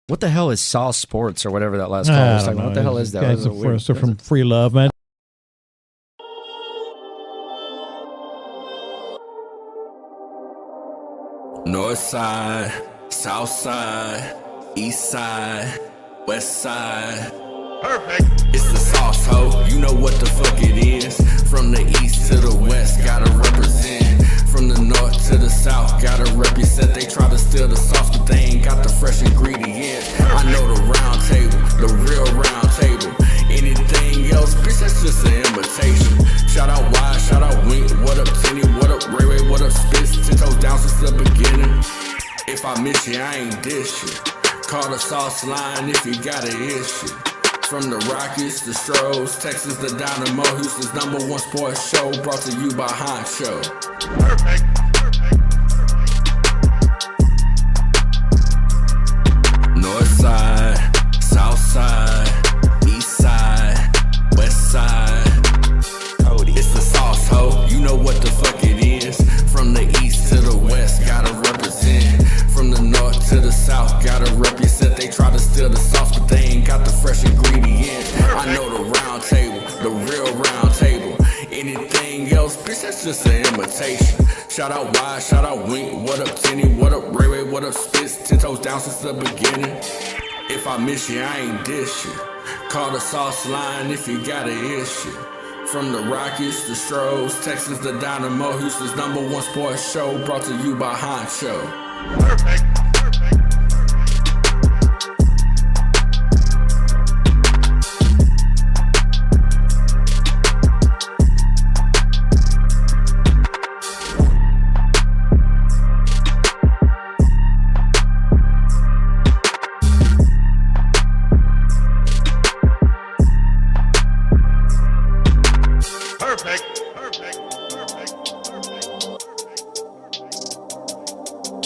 What the hell is Sauce Sports or whatever that last call was talking about? What the hell is that? Guys are from Free Love, man. North side, south side, east side, west side. Perfect. It's the sauce, ho. You know what the fuck it is. From the east to the west, gotta represent. From the north to the south, gotta represent. They try to steal the sauce, but they ain't got the fresh ingredients. I know the round table, the real round table. Anything else, bitch, that's just an imitation. Shout out Wide, shout out Wink. What up, Tenny? What up, Ray Ray? What up, Spitz? 10 toes down since the beginning. If I miss you, I ain't dish you. Call the sauce line if you got an issue. From the Rockies, the Stros, Texas, the Dynamo, Houston's #1 sports show, brought to you by Honcho. Perfect. North side, south side, east side, west side. It's the sauce, ho. You know what the fuck it is. From the east to the west, gotta represent. From the north to the south, gotta represent. They try to steal the sauce, but they ain't got the fresh ingredients. I know the round table, the real round table. Anything else, bitch, that's just an imitation. Shout out Wide, shout out Wink. What up, Tenny? What up, Ray Ray? What up, Spitz? 10 toes down since the beginning. If I miss you, I ain't dish you. Call the sauce line if you got an issue. From the Rockies, the Stros, Texas, the Dynamo, Houston's #1 sports show, brought to you by Honcho. Perfect.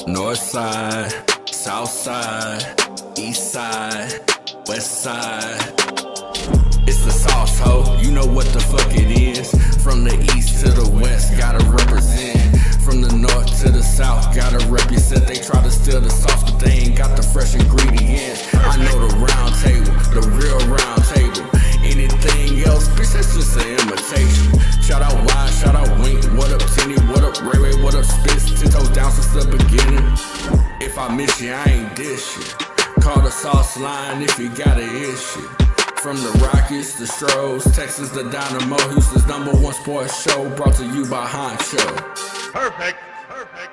North side, south side, east side, west side. It's the sauce, ho. You know what the fuck it is. From the east to the west, gotta represent. From the north to the south, gotta represent. They try to steal the sauce, but they ain't got the fresh ingredients. I know the round table, the real round table. Anything else, bitch, that's just an imitation. Shout out Wide, shout out Wink. What up, Tenny? What up, Ray Ray? What up, Spitz? 10 toes down since the beginning. If I miss you, I ain't dish you. Call the sauce line if you got an issue. From the Rockies, the Stros, Texas, the Dynamo, Houston's #1 sports show, brought to you by Honcho. Perfect. Perfect.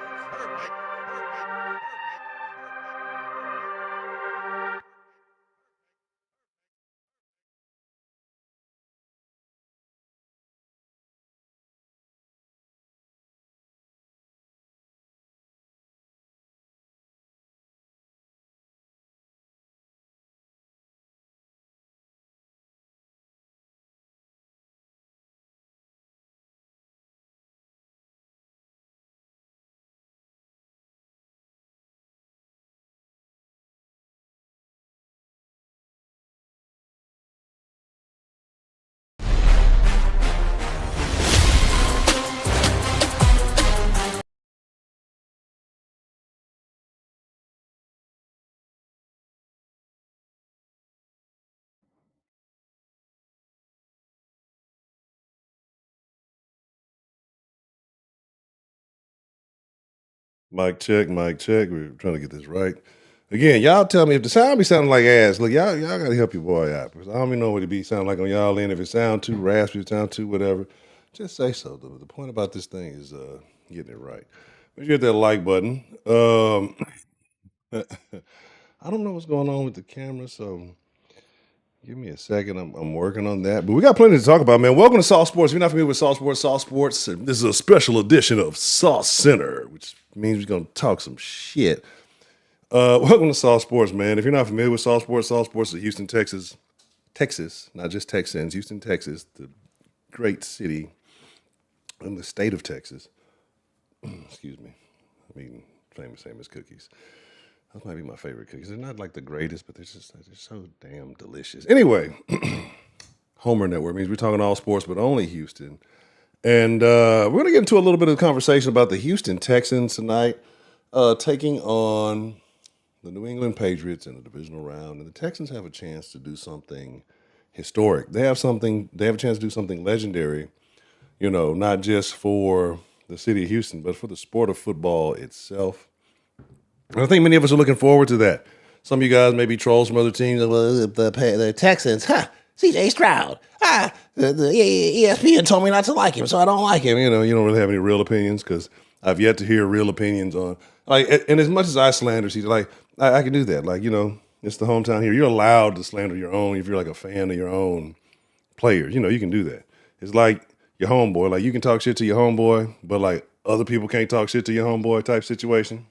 Mic check, mic check. We're trying to get this right. Again, y'all tell me if the sound be sounding like ass. Look, y'all gotta help your boy out because I don't even know what it be sound like on y'all end. If it sound too raspy, it sound too whatever, just say so. The point about this thing is getting it right. Make sure you hit that like button. I don't know what's going on with the camera, so give me a second. I'm working on that. But we got plenty to talk about, man. Welcome to Sauce Sports. If you're not familiar with Sauce Sports, this is a special edition of Sauce Center, which means we're going to talk some shit. Welcome to Sauce Sports, man. If you're not familiar with Sauce Sports is Houston, Texas, not just Texans, Houston, Texas, the great city in the state of Texas. Excuse me. I mean, famous cookies. Those might be my favorite cookies. They're not like the greatest, but they're so damn delicious. Anyway, Homer Network means we're talking all sports, but only Houston. And we're going to get into a little bit of the conversation about the Houston Texans tonight, taking on the New England Patriots in the divisional round, and the Texans have a chance to do something historic. They have a chance to do something legendary, not just for the city of Houston, but for the sport of football itself. And I think many of us are looking forward to that. Some of you guys may be trolls from other teams. Well, the Texans, CJ Stroud. The ESPN told me not to like him, so I don't like him. You don't really have any real opinions because I've yet to hear real opinions on and as much as I slander CJ, I can do that. It's the hometown here. You're allowed to slander your own if you're like a fan of your own players. You can do that. It's like your homeboy. Like you can talk shit to your homeboy, but like other people can't talk shit to your homeboy type situation.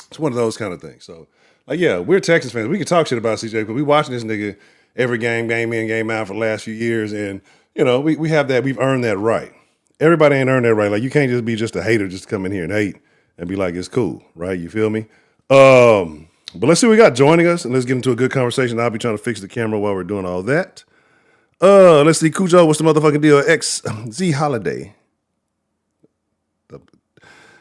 It's one of those kind of things. So, we're Texas fans. We can talk shit about CJ, but we watching this nigga every game in, game out for the last few years, and we have that. We've earned that right. Everybody ain't earned that right. Like you can't just be just a hater, just come in here and hate and be like it's cool, right? You feel me? But let's see what we got joining us, and let's get into a good conversation. I'll be trying to fix the camera while we're doing all that. Let's see, Cujo, what's the motherfucking deal? XZ Holiday.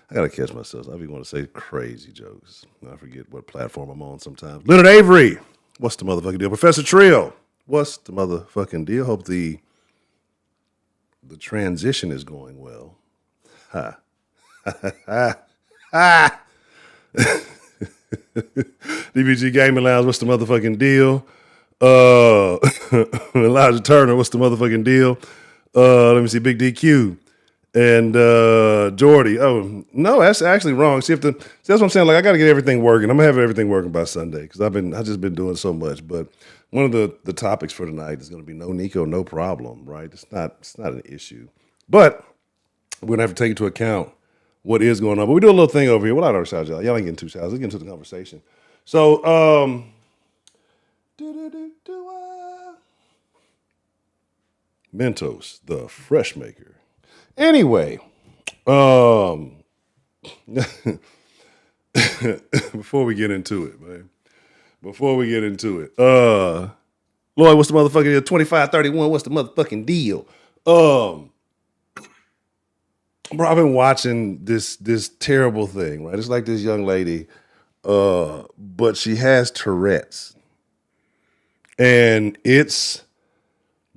I gotta catch myself. I be want to say crazy jokes. I forget what platform I'm on sometimes. Leonard Avery, what's the motherfucking deal? Professor Trill, what's the motherfucking deal? Hope the transition is going well. Ha. Ha. DBG Gaming Lounge, what's the motherfucking deal? Elijah Turner, what's the motherfucking deal? Let me see, Big DQ. And Jordy, oh no, that's actually wrong. See, that's what I'm saying. Like I got to get everything working. I'm gonna have everything working by Sunday because I just been doing so much. But one of the topics for tonight is going to be no Nico, no problem. Right? It's not an issue, but we're gonna have to take into account what is going on. But we do a little thing over here. Well, I don't shout y'all. Y'all ain't getting too shouts. Let's get into the conversation. So, Mentos, the fresh maker. Anyway, before we get into it, man. Lloyd, what's the motherfucking deal? 2531, what's the motherfucking deal? Bro, I've been watching this terrible thing, right? It's like this young lady, but she has Tourette's. And it's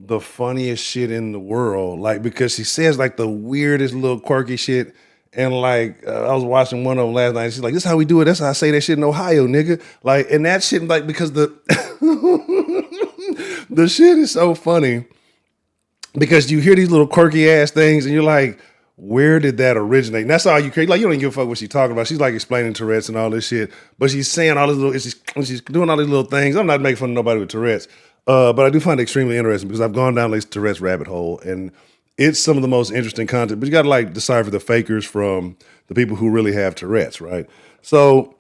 the funniest shit in the world, because she says the weirdest little quirky shit, and I was watching one of them last night, and she's like, "This is how we do it. That's how I say that shit in Ohio, nigga." And that shit, because the the shit is so funny because you hear these little quirky ass things, and you're like, "Where did that originate?" And that's all you care. You don't even give a fuck what she's talking about. She's explaining Tourette's and all this shit, but she's saying all this little, she's doing all these little things. I'm not making fun of nobody with Tourette's. But I do find it extremely interesting because I've gone down this Tourette's rabbit hole, and it's some of the most interesting content. But you got to decipher the fakers from the people who really have Tourette's, right? So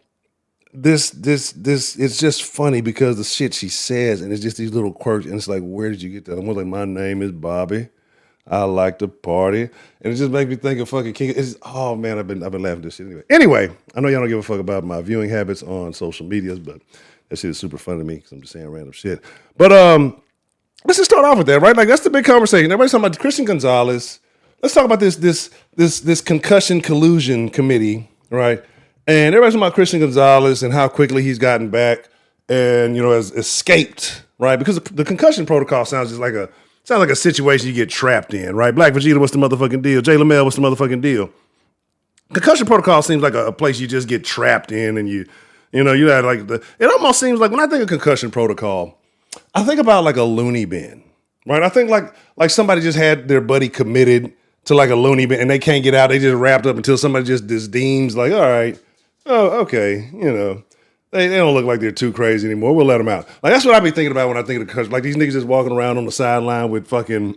this it's just funny because the shit she says, and it's just these little quirks, and it's where did you get that? I'm like, my name is Bobby. I like to party, and it just makes me think of fucking King. Oh man, I've been laughing at this shit anyway. I know y'all don't give a fuck about my viewing habits on social medias, but that shit is super fun to me because I'm just saying random shit. But let's just start off with that, right? That's the big conversation. Everybody's talking about Christian Gonzalez. Let's talk about this concussion collusion committee, right? And everybody's talking about Christian Gonzalez and how quickly he's gotten back and has escaped, right? Because the concussion protocol sounds like a situation you get trapped in, right? Black Vegeta, what's the motherfucking deal? Jay LaMel, what's the motherfucking deal? Concussion protocol seems like a place you just get trapped in, and you had it almost seems like when I think of concussion protocol, I think about a loony bin, right? I think like somebody just had their buddy committed to a loony bin and they can't get out. They just wrapped up until somebody just deems all right, oh, okay, they don't look like they're too crazy anymore. We'll let them out. That's what I be thinking about when I think of concussion. These niggas just walking around on the sideline with fucking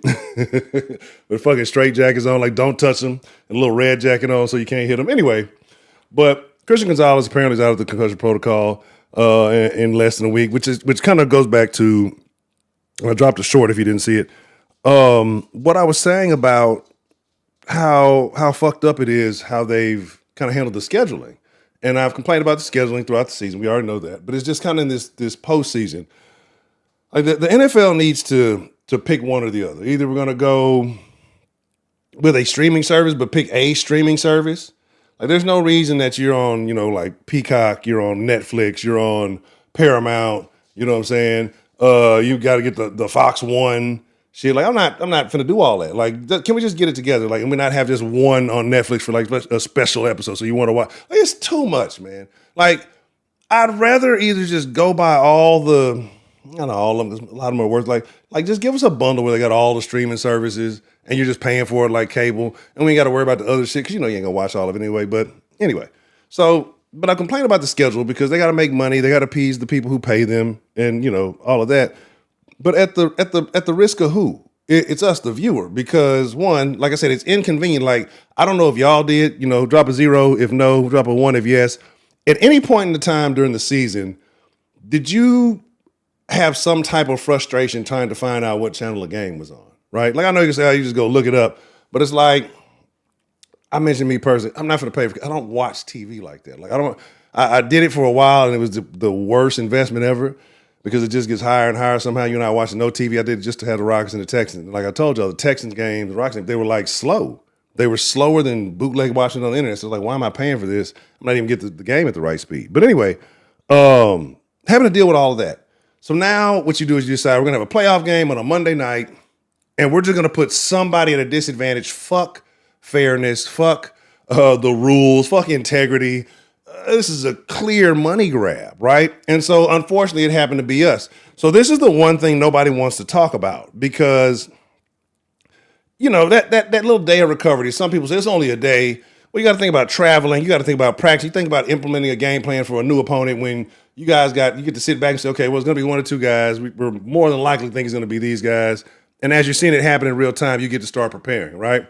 straight jackets on, don't touch them, and a little red jacket on so you can't hit them. Anyway, but Christian Gonzalez apparently is out of the concussion protocol in less than a week, which kind of goes back to, I dropped a short if you didn't see it, what I was saying about how fucked up it is how they've kind of handled the scheduling. And I've complained about the scheduling throughout the season. We already know that. But it's just kind of in this postseason. The NFL needs to pick one or the other. Either we're going to go with a streaming service, but pick a streaming service, Like, there's no reason that you're on, like Peacock, you're on Netflix, you're on Paramount. You know what I'm saying? You got to get the Fox One shit. Like, I'm not finna do all that. Like, can we just get it together? Like, and we not have just one on Netflix for like a special episode. So you want to watch? Like, it's too much, man. Like, I'd rather either just go by all the, I don't know, all of them. A lot of them are worth like just give us a bundle where they got all the streaming services and you're just paying for it like cable, and we ain't got to worry about the other shit because you ain't gonna watch all of it anyway. But anyway, but I complain about the schedule because they got to make money, they got to appease the people who pay them, and all of that. But at the risk of who? It's us, the viewer, because one, like I said, it's inconvenient. Like, I don't know if y'all did, drop a 0 if no, drop a 1 if yes. At any point in the time during the season, did you have some type of frustration trying to find out what channel the game was on, right? Like, I know you can say, you just go look it up, but it's like, I mentioned me personally, I'm not going to pay for, I don't watch TV like that. Like, I did it for a while and it was the worst investment ever because it just gets higher and higher. Somehow you're not watching no TV. I did it just to have the Rockets and the Texans. Like I told y'all, the Texans games, the Rockets, they were like slow. They were slower than bootleg watching on the internet. So like, why am I paying for this? I'm not even get the game at the right speed. But anyway, having to deal with all of that. So now what you do is you decide we're going to have a playoff game on a Monday night, and we're just going to put somebody at a disadvantage. Fuck fairness. Fuck the rules. Fuck integrity. This is a clear money grab, right? And so unfortunately it happened to be us. So this is the one thing nobody wants to talk about because that little day of recovery, some people say it's only a day. Well, you got to think about traveling. You got to think about practice. You think about implementing a game plan for a new opponent when you get to sit back and say, okay, well, it's going to be one or two guys. We're more than likely think it's going to be these guys. And as you're seeing it happen in real time, you get to start preparing, right?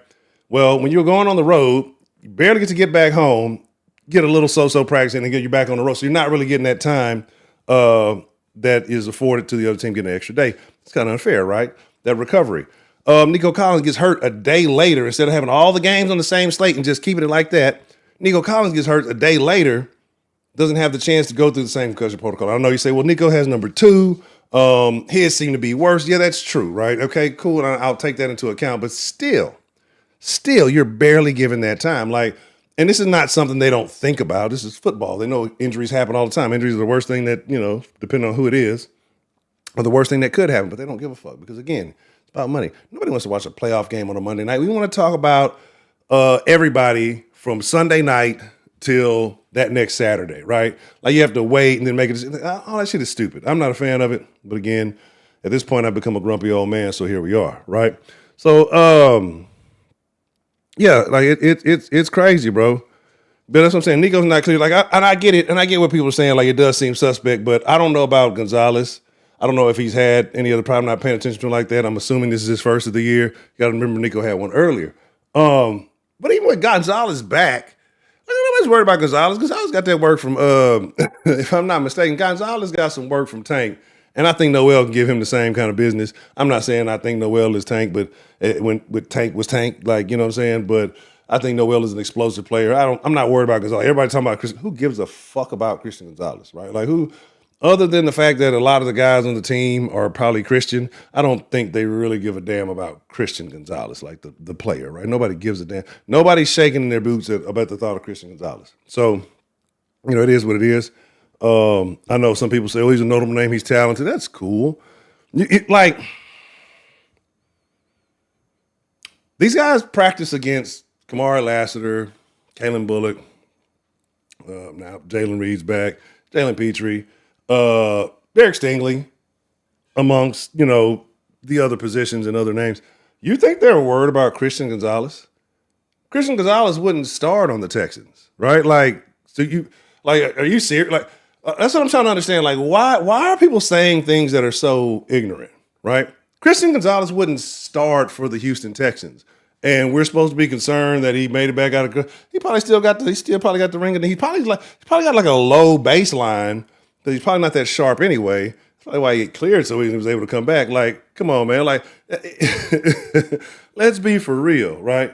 Well, when you're going on the road, you barely get back home, get a little so-so practice in and get you back on the road. So you're not really getting that time that is afforded to the other team getting an extra day. It's kind of unfair, right? That recovery. Nico Collins gets hurt a day later. Instead of having all the games on the same slate and just keeping it like that, Nico Collins gets hurt a day later, doesn't have the chance to go through the same concussion protocol. I know you say, well, Nico has number 2. His seemed to be worse. Yeah, that's true, right? Okay, cool. And I'll take that into account. But still, you're barely given that time. Like, and this is not something they don't think about. This is football. They know injuries happen all the time. Injuries are the worst thing that, depending on who it is, or the worst thing that could happen. But they don't give a fuck because, again, it's about money. Nobody wants to watch a playoff game on a Monday night. We want to talk about everybody from Sunday night till that next Saturday, right? Like, you have to wait and then make it. All that shit is stupid. I'm not a fan of it. But again, at this point, I've become a grumpy old man, so here we are, right? So, yeah, like it's crazy, bro. But that's what I'm saying. Nico's not clear. Like, I get it, and I get what people are saying. Like, it does seem suspect, but I don't know about Gonzalez. I don't know if he's had any other problem. I'm not paying attention to him like that. I'm assuming this is his first of the year. You got to remember Nico had one earlier. But even with Gonzalez back, nobody's worried about Gonzalez. Gonzalez got that work from, if I'm not mistaken, Gonzalez got some work from Tank. And I think Noel can give him the same kind of business. I'm not saying I think Noel is Tank, but when Tank was Tank, like, you know what I'm saying? But I think Noel is an explosive player. I'm not worried about Gonzalez. Everybody talking about Christian. Who gives a fuck about Christian Gonzalez, right? Like, who, other than the fact that a lot of the guys on the team are probably Christian, I don't think they really give a damn about Christian Gonzalez, like the player, right? Nobody gives a damn. Nobody's shaking in their boots about the thought of Christian Gonzalez. So, it is what it is. I know some people say, oh, he's a notable name, he's talented. That's cool. Like, these guys practice against Kamari Lassiter, Kalen Bullock, now Jalen Reed's back, Jalen Petrie, Derek Stingley, amongst, the other positions and other names. You think they're worried about Christian Gonzalez? Christian Gonzalez wouldn't start on the Texans, right? Like, so are you serious? Like, that's what I'm trying to understand. Like, why are people saying things that are so ignorant, right? Christian Gonzalez wouldn't start for the Houston Texans. And we're supposed to be concerned that he made it back out of. He probably still got the ring, and he probably got like a low baseline, but he's probably not that sharp anyway. That's probably why he get cleared so he was able to come back. Like, come on, man. Like, let's be for real, right?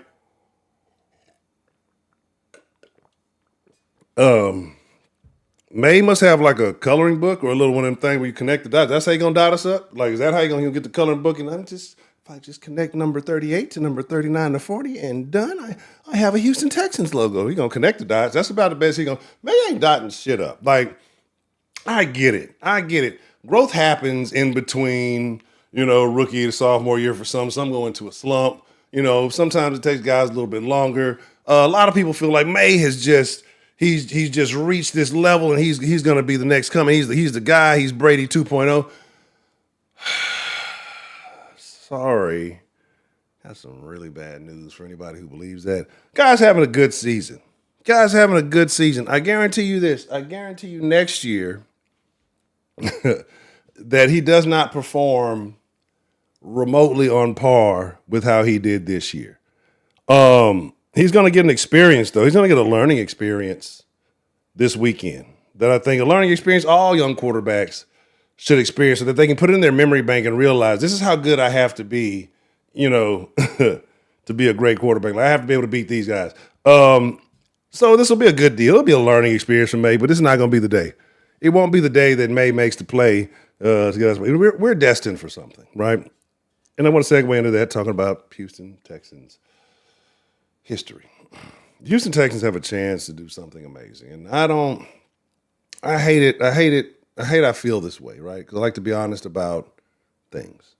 May must have like a coloring book or a little one of them things where you connect the dots. That's how you gonna dot us up? Like, is that how you gonna get the coloring book? And I'm just if I just connect number 38 to number 39 to 40 and done, I have a Houston Texans logo. He's going to connect the dots. That's about the best he's going to. May ain't dotting shit up. Like, I get it. Growth happens in between, rookie to sophomore year for some. Some go into a slump. Sometimes it takes guys a little bit longer. A lot of people feel like Maye has just he's just reached this level and he's going to be the next coming. He's the guy. He's Brady 2.0. Sorry. That's some really bad news for anybody who believes that. Guy's having a good season. I guarantee you this. I guarantee you next year that he does not perform remotely on par with how he did this year. He's going to get an experience, though. He's going to get a learning experience this weekend that I think a learning experience all young quarterbacks should experience so that they can put it in their memory bank and realize this is how good I have to be, to be a great quarterback. Like, I have to be able to beat these guys. So this will be a good deal. It'll be a learning experience for Maye, but this is not going to be the day. It won't be the day that Maye makes the play to get us. We're destined for something, right? And I want to segue into that, talking about Houston Texans history. The Houston Texans have a chance to do something amazing, and I hate it. I feel this way, right? Because I like to be honest about things.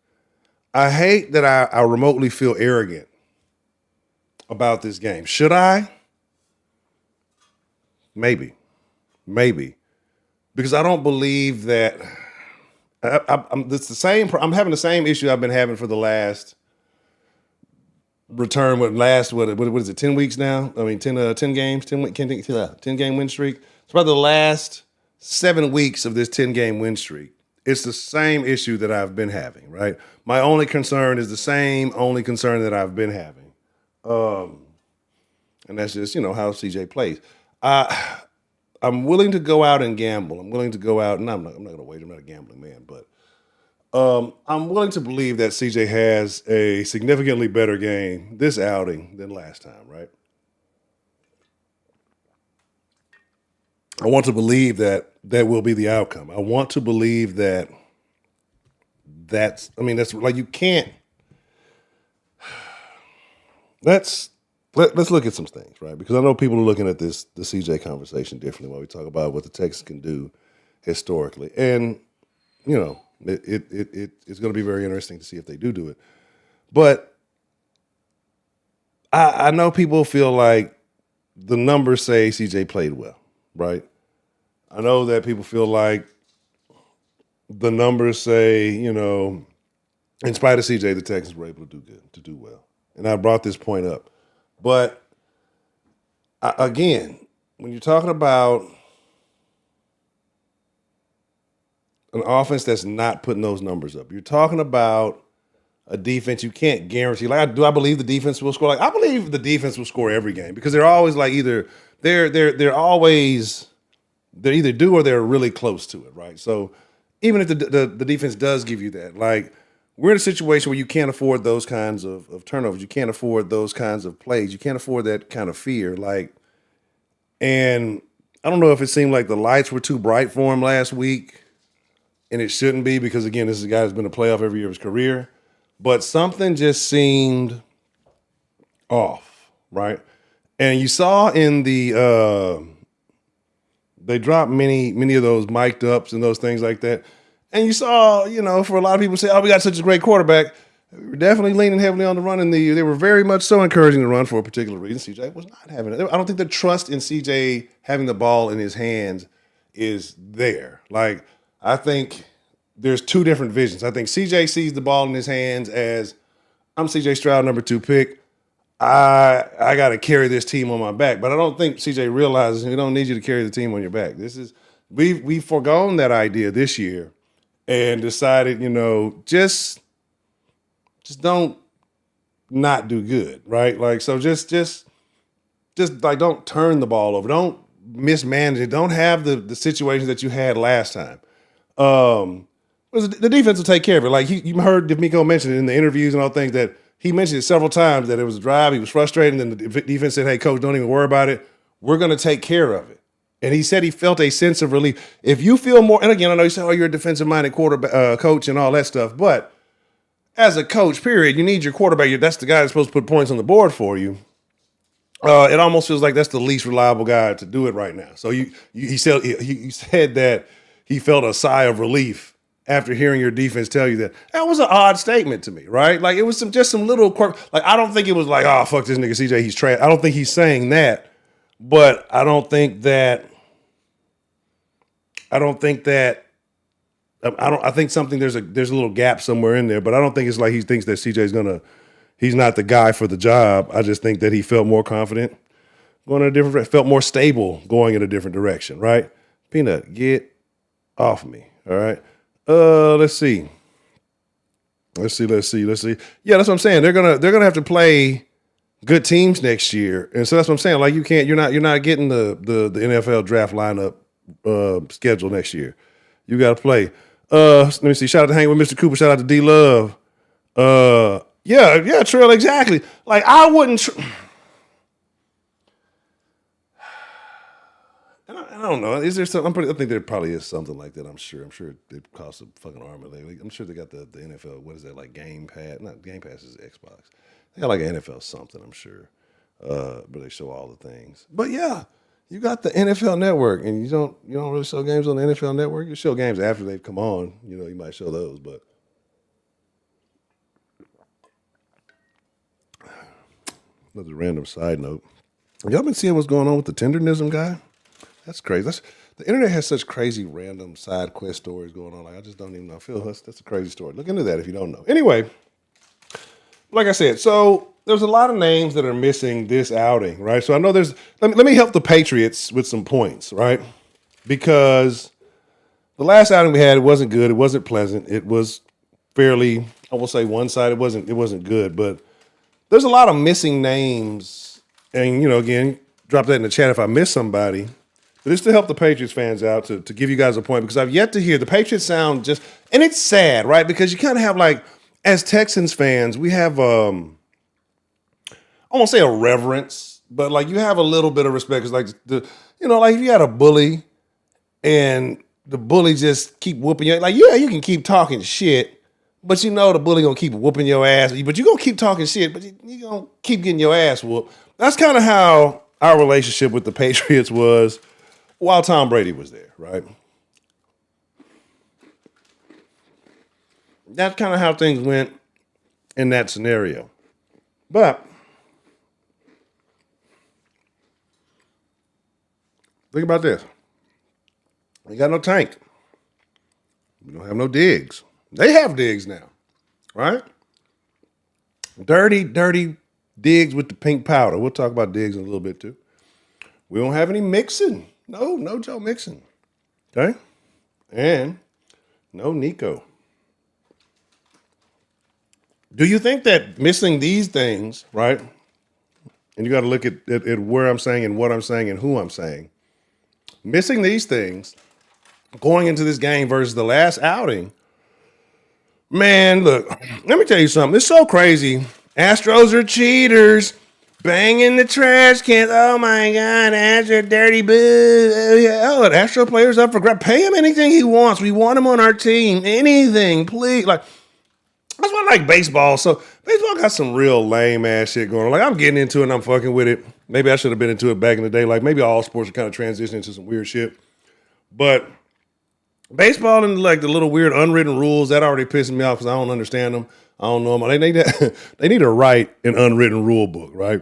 I hate that I remotely feel arrogant about this game. Should I? Maybe. Because I don't believe that I'm having the same issue I've been having for the last return. What is it? 10 weeks now? I mean, 10 games, 10 game win streak. It's about the last 7 weeks of this 10-game win streak. It's the same issue that I've been having, right? My only concern is the same only concern that I've been having. And that's just, how CJ plays. I'm willing to go out and gamble. I'm willing to go out, and I'm not going to wait. I'm not a gambling man, but I'm willing to believe that CJ has a significantly better game this outing than last time, right? I want to believe that will be the outcome. I want to believe that's like you can't. Let's look at some things, right? Because I know people are looking at the CJ conversation differently when we talk about what the Texans can do historically. And, it's going to be very interesting to see if they do it. But I know people feel like the numbers say CJ played well, right? I know that people feel like the numbers say, in spite of CJ, the Texans were able to do well. And I brought this point up. But again, when you're talking about an offense that's not putting those numbers up, you're talking about a defense you can't guarantee. Like, do I believe the defense will score? Like, I believe the defense will score every game because they're always like either they're always either do or they're really close to it, right? So even if the defense does give you that, like, we're in a situation where you can't afford those kinds of turnovers. You can't afford those kinds of plays. You can't afford that kind of fear. Like, and I don't know if it seemed like the lights were too bright for him last week, and it shouldn't be because, again, this is a guy who's been a playoff every year of his career. But something just seemed off, right? And you saw in the they dropped many of those mic'd ups and those things like that. And you saw, for a lot of people say, oh, we got such a great quarterback. We were definitely leaning heavily on the run, and they were very much so encouraging the run for a particular reason. CJ was not having it. I don't think the trust in CJ having the ball in his hands is there. Like, I think there's two different visions. I think CJ sees the ball in his hands as, I'm CJ Stroud, number 2 pick. I got to carry this team on my back. But I don't think CJ realizes we don't need you to carry the team on your back. We've foregone that idea this year and decided, just don't not do good, right? Like, so just like, don't turn the ball over. Don't mismanage it. Don't have the situations that you had last time. The defense will take care of it. Like, you heard D'Amico mention it in the interviews and all things that he mentioned it several times that it was a drive. He was frustrated, and then the defense said, hey, coach, don't even worry about it. We're going to take care of it. And he said he felt a sense of relief. If you feel more, and again, I know you say, oh, you're a defensive-minded quarterback coach and all that stuff, but as a coach, period, you need your quarterback. That's the guy that's supposed to put points on the board for you. It almost feels like that's the least reliable guy to do it right now. So he said that he felt a sigh of relief after hearing your defense tell you that. That was an odd statement to me, right? Like it was just some little quirk. Like I don't think it was like, oh fuck this nigga CJ, he's trash. I don't think he's saying that, but I think something there's a little gap somewhere in there, but I don't think it's like he thinks that CJ's he's not the guy for the job. I just think that he felt more confident going in a different, felt more stable going in a different direction, right? Peanut, get off me, all right? Let's see. Yeah, that's what I'm saying. They're gonna have to play good teams next year, and so that's what I'm saying. Like you're not getting the NFL draft lineup schedule next year. You got to play. Let me see. Shout out to Hang with Mr. Cooper. Shout out to D Love. Yeah, Trill, exactly. Like I wouldn't. I don't know. Is there something? I think there probably is something like that. I'm sure it costs a fucking arm and leg. I'm sure they got the NFL. What is that, like Game Pass? Not Game Pass is Xbox. They got like an NFL something. I'm sure, but they show all the things. But yeah, you got the NFL Network, and you don't really show games on the NFL Network. You show games after they've come on. You might show those, but. Another random side note. Y'all been seeing what's going on with the tendernism guy? That's crazy. The internet has such crazy random side quest stories going on. Like I just don't even know. I feel that's a crazy story. Look into that if you don't know. Anyway, like I said, so there's a lot of names that are missing this outing, right? So I know let me help the Patriots with some points, right? Because the last outing we had, it wasn't good. It wasn't pleasant. It was fairly, I will say one-sided. It wasn't good, but there's a lot of missing names, and again, drop that in the chat if I miss somebody. But it's to help the Patriots fans out to give you guys a point because I've yet to hear the Patriots sound and it's sad, right? Because you kind of have like, as Texans fans, we have I won't say a reverence, but like you have a little bit of respect. It's like like if you had a bully and the bully just keep whooping you, like you can keep talking shit. But the bully gonna keep whooping your ass. But you gonna keep talking shit, but you gonna keep getting your ass whooped. That's kind of how our relationship with the Patriots was while Tom Brady was there, right? That's kind of how things went in that scenario. But think about this. We got no Tank. We don't have no Diggs. They have Diggs now, right? Dirty Diggs with the pink powder. We'll talk about Diggs in a little bit too. We don't have any Mixon. No Joe Mixon. Okay? And no Nico. Do you think that missing these things, right? And you got to look at where I'm saying and what I'm saying and who I'm saying. Missing these things, going into this game versus the last outing, man, look, let me tell you something. It's so crazy. Astros are cheaters. Banging the trash cans. Oh, my God. Astro dirty boo. Oh, Astro player's up for grab. Pay him anything he wants. We want him on our team. Anything, please. Like, that's why I like baseball. So, baseball got some real lame-ass shit going on. Like, I'm getting into it and I'm fucking with it. Maybe I should have been into it back in the day. Like, maybe all sports are kind of transitioning into some weird shit. But baseball and like the little weird unwritten rules, that already pisses me off because I don't understand them. I don't know them. They need to write an unwritten rule book, right?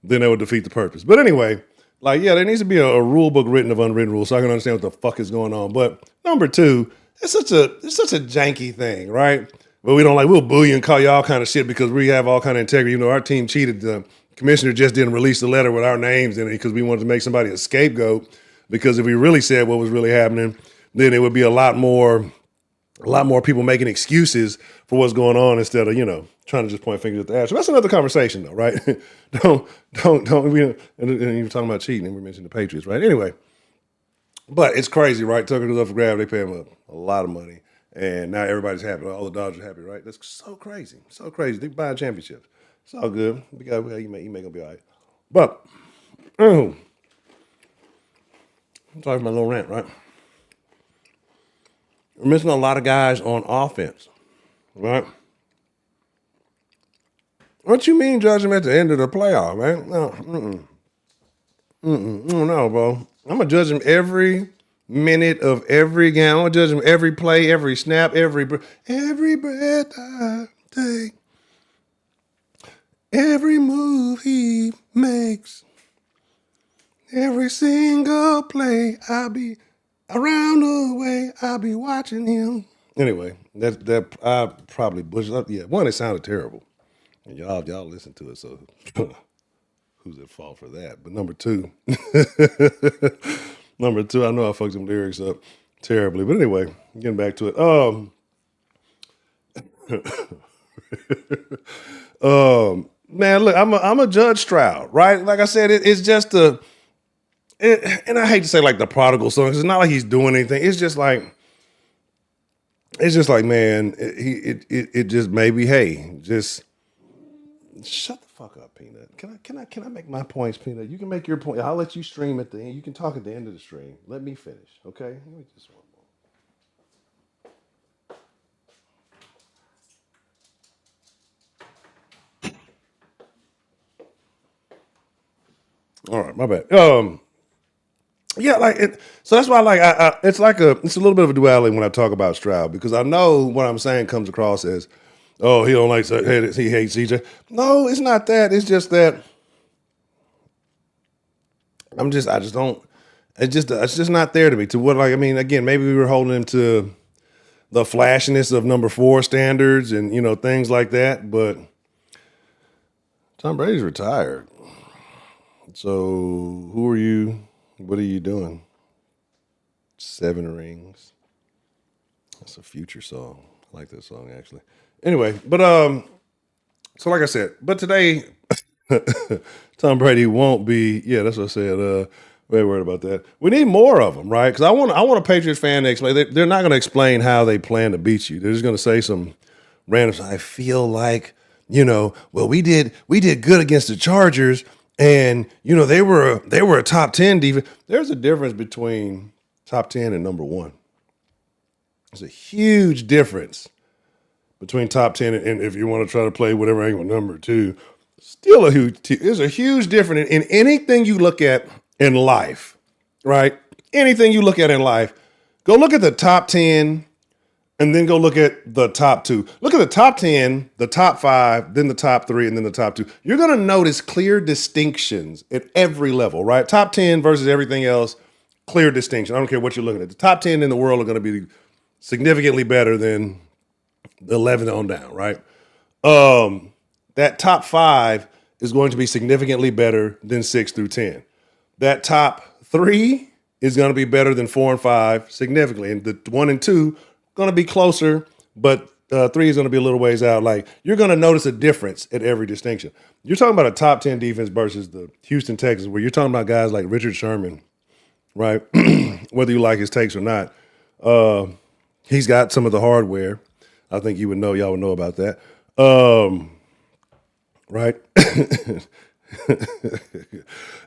Then that would defeat the purpose. But anyway, like, yeah, there needs to be a rule book written of unwritten rules so I can understand what the fuck is going on. But number two, it's such a janky thing, right? But we'll boo you and call you all kind of shit because we have all kind of integrity. Our team cheated. The commissioner just didn't release the letter with our names in it because we wanted to make somebody a scapegoat. Because if we really said what was really happening, then it would be a lot more people making excuses for what's going on instead of, trying to just point fingers at the Astros. That's another conversation though, right? don't, and you're talking about cheating and we mentioned the Patriots, right? Anyway, but it's crazy, right? Tucker goes up for grab. They pay him a lot of money and now everybody's happy. All the Dodgers are happy, right? That's so crazy. So crazy. They buy championships. It's all good. You make them be all right. But, I'm talking my little rant, right? We're missing a lot of guys on offense, right? What you mean judge him at the end of the playoff, man? No, bro. I'm going to judge him every minute of every game. I'm going to judge him every play, every snap, every breath I take, every move he makes, every single play. I'll be around the way. I'll be watching him. Anyway, that I probably butchered up. Yeah, one, it sounded terrible. And y'all listen to it, so who's at fault for that? But number two, I know I fucked some lyrics up terribly. But anyway, getting back to it. Man, look, I'm a Judge Stroud, right? Like I said, it's just and I hate to say like the prodigal son, because it's not like he's doing anything. It's just like, man, it just maybe, hey, just shut the fuck up, Peanut. Can I make my points, Peanut? You can make your point. I'll let you stream at the end. You can talk at the end of the stream. Let me finish, okay? Let me just one more. All right, my bad. Yeah, like it. So that's why, like, it's a little bit of a duality when I talk about Stroud, because I know what I'm saying comes across as, oh, he don't like, he hates CJ. No, it's not that. It's just that I just don't. It's just not there to me. To what, like, I mean, again, maybe we were holding him to the flashiness of number 4 standards and things like that. But Tom Brady's retired. So who are you? What are you doing? 7 rings. That's a Future song. I like that song, actually. Anyway, but so like I said, but today Tom Brady won't be. Yeah, that's what I said. Very worried about that. We need more of them, right? Because I want a Patriots fan to explain. They're not going to explain how they plan to beat you. They're just going to say some random. I feel like well, we did good against the Chargers. And they were a top 10 defense. There's a difference between top 10 and number 1. There's a huge difference between top 10 and if you want to try to play whatever angle number 2. Still there's a huge difference in anything you look at in life, right? Anything you look at in life, go look at the top 10 and then go look at the top 2. Look at the top 10, the top 5, then the top 3, and then the top 2. You're going to notice clear distinctions at every level, right? Top 10 versus everything else, clear distinction. I don't care what you're looking at. The top 10 in the world are going to be significantly better than the 11 on down, right? That top 5 is going to be significantly better than 6 through 10. That top 3 is going to be better than 4 and 5 significantly. And the 1 and 2 going to be closer, but 3 is going to be a little ways out. Like, you're going to notice a difference at every distinction. You're talking about a top 10 defense versus the Houston Texans, where you're talking about guys like Richard Sherman, right? Whether you like his takes or not. He's got some of the hardware. I think y'all would know about that. Right?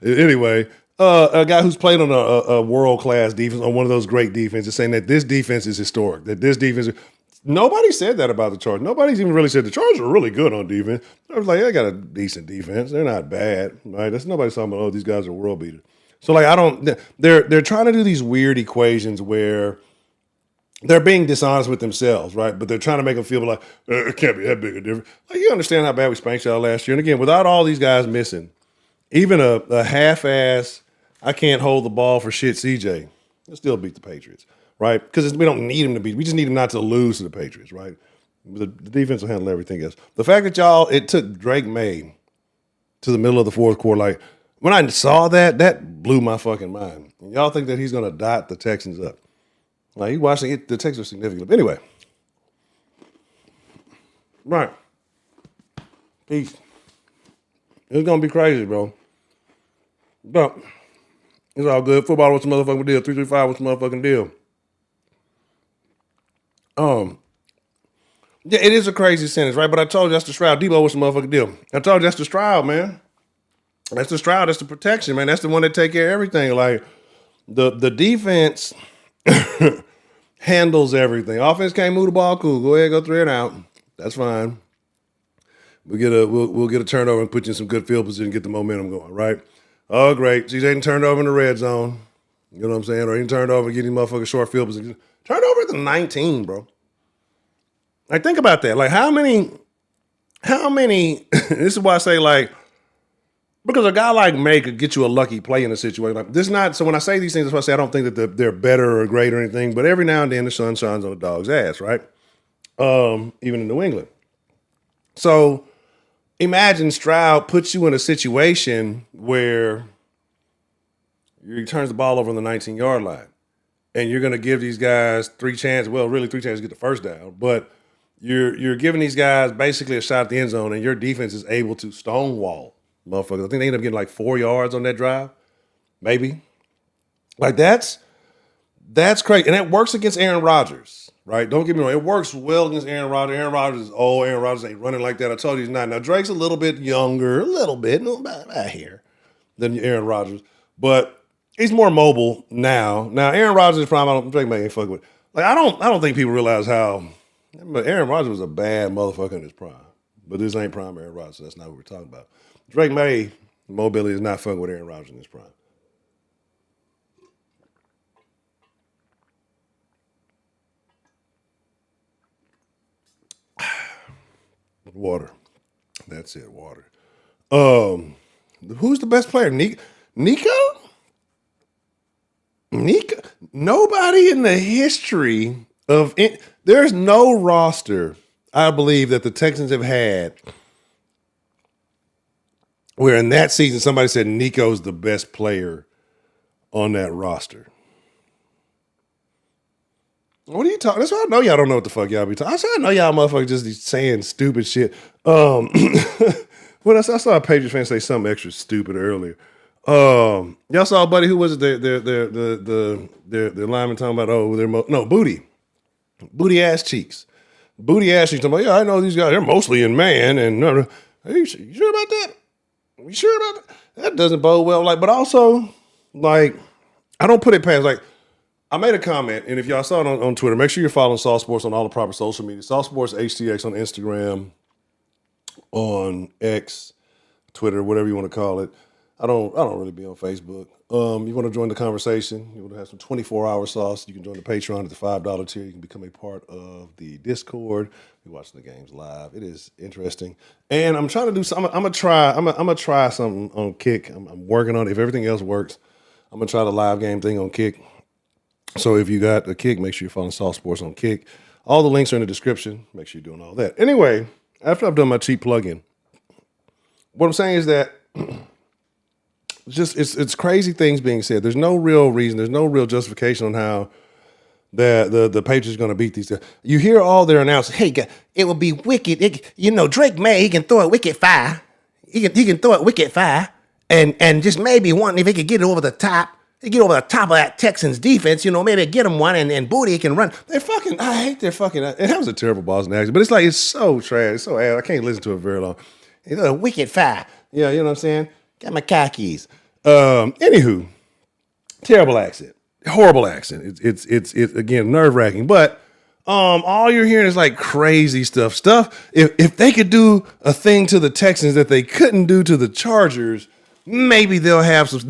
Anyway, a guy who's played on a world-class defense, on one of those great defenses, saying that this defense is historic, that this defense nobody said that about the Chargers. Nobody's even really said the Chargers are really good on defense. I was like, they got a decent defense. They're not bad, right? That's nobody's talking about, oh, these guys are world beaters. So, like, they're trying to do these weird equations where they're being dishonest with themselves, right? But they're trying to make them feel like, it can't be that big a difference. Like, you understand how bad we spanked y'all last year. And again, without all these guys missing, even a half-ass, I can't hold the ball for shit CJ, they'll still beat the Patriots, right? Because we don't need him to beat. We just need him not to lose to the Patriots, right? The defense will handle everything else. The fact that it took Drake Maye to the middle of the fourth quarter, like, when I saw that blew my fucking mind. And y'all think that he's going to dot the Texans up. Like, you watching it, the Texans are significant. Anyway. Right. Peace. It's going to be crazy, bro. But it's all good. Football, what's the motherfucking deal? 335, what's the motherfucking deal? Yeah, it is a crazy sentence, right? But I told you that's the Stroud. Debo, what's the motherfucking deal? I told you that's the Stroud, man. That's the Stroud. That's the protection, man. That's the one that take care of everything. Like, the defense handles everything. Offense can't move the ball, cool. Go ahead, go 3 and out. That's fine. We'll get a turnover and put you in some good field position and get the momentum going, right? Oh, great. CJ didn't turn over in the red zone. You know what I'm saying? Or he didn't turn over and get these motherfuckers short field position. Turn over at the 19, bro. Like, think about that. Like, how many, this is why I say, like, because a guy like Maye could get you a lucky play in a situation. Like, this not, so when I say these things, that's why I say I don't think that they're better or great or anything, but every now and then the sun shines on a dog's ass, right? Even in New England. So, imagine Stroud puts you in a situation where he turns the ball over on the 19-yard line, and you're going to give these guys three chances to get the first down, but you're giving these guys basically a shot at the end zone, and your defense is able to stonewall motherfuckers. I think they end up getting like 4 yards on that drive, maybe. Like, that's crazy, and that works against Aaron Rodgers. Right? Don't get me wrong. It works well against Aaron Rodgers. Aaron Rodgers is old. Aaron Rodgers ain't running like that. I told you he's not. Now, Drake's a little bit younger, about here, than Aaron Rodgers. But he's more mobile now. Now, Aaron Rodgers' prime, Drake Maye ain't fucking with. Like, I don't think people realize how Aaron Rodgers was a bad motherfucker in his prime. But this ain't prime Aaron Rodgers, so that's not what we're talking about. Drake Maye, mobility is not fucking with Aaron Rodgers in his prime. Water. That's it, water. Who's the best player? Nico? Nobody in the history of it. There's no roster, I believe, that the Texans have had where in that season somebody said Nico's the best player on that roster. What are you talking? That's why I know y'all don't know what the fuck y'all be talking. I know y'all motherfuckers just be saying stupid shit. Well, I saw a Patriots fan say something extra stupid earlier. Y'all saw, buddy, who was it? The lineman talking about booty ass cheeks. Booty ass cheeks. Talking about, I know these guys. They're mostly in man. And are you sure about that? You sure about that? That doesn't bode well. Like, but also, like, I don't put it past like. I made a comment, and if y'all saw it on Twitter, make sure you're following Saw Sports on all the proper social media. Saw Sports HTX on Instagram, on X, Twitter, whatever you want to call it. I don't really be on Facebook. You want to join the conversation, you want to have some 24-hour sauce, you can join the Patreon at the $5 tier. You can become a part of the Discord. You're watching the games live. It is interesting. And I'm trying to do something. I'm gonna try something on Kick. I'm working on it. If everything else works, I'm gonna try the live game thing on Kick. So if you got a Kick, make sure you're following Saw Sports on Kick. All the links are in the description. Make sure you're doing all that. Anyway, after I've done my cheap plug-in, what I'm saying is that it's crazy things being said. There's no real reason. There's no real justification on how the Patriots are going to beat these guys. You hear all their announcements. Hey, it will be wicked. Drake Maye, he can throw it wicked fire. He can throw it wicked fire. And just maybe one, if he could get it over the top. They get over the top of that Texans defense, maybe get them one and Booty can run. I hate their fucking, and that was a terrible Boston accent, but it's so trash, it's so ass. I can't listen to it very long. It's a wicked fire. Yeah, you know what I'm saying? Got my khakis. Anywho, terrible accent. Horrible accent. It's again, nerve-wracking, but all you're hearing is like crazy stuff. If they could do a thing to the Texans that they couldn't do to the Chargers, maybe they'll have some,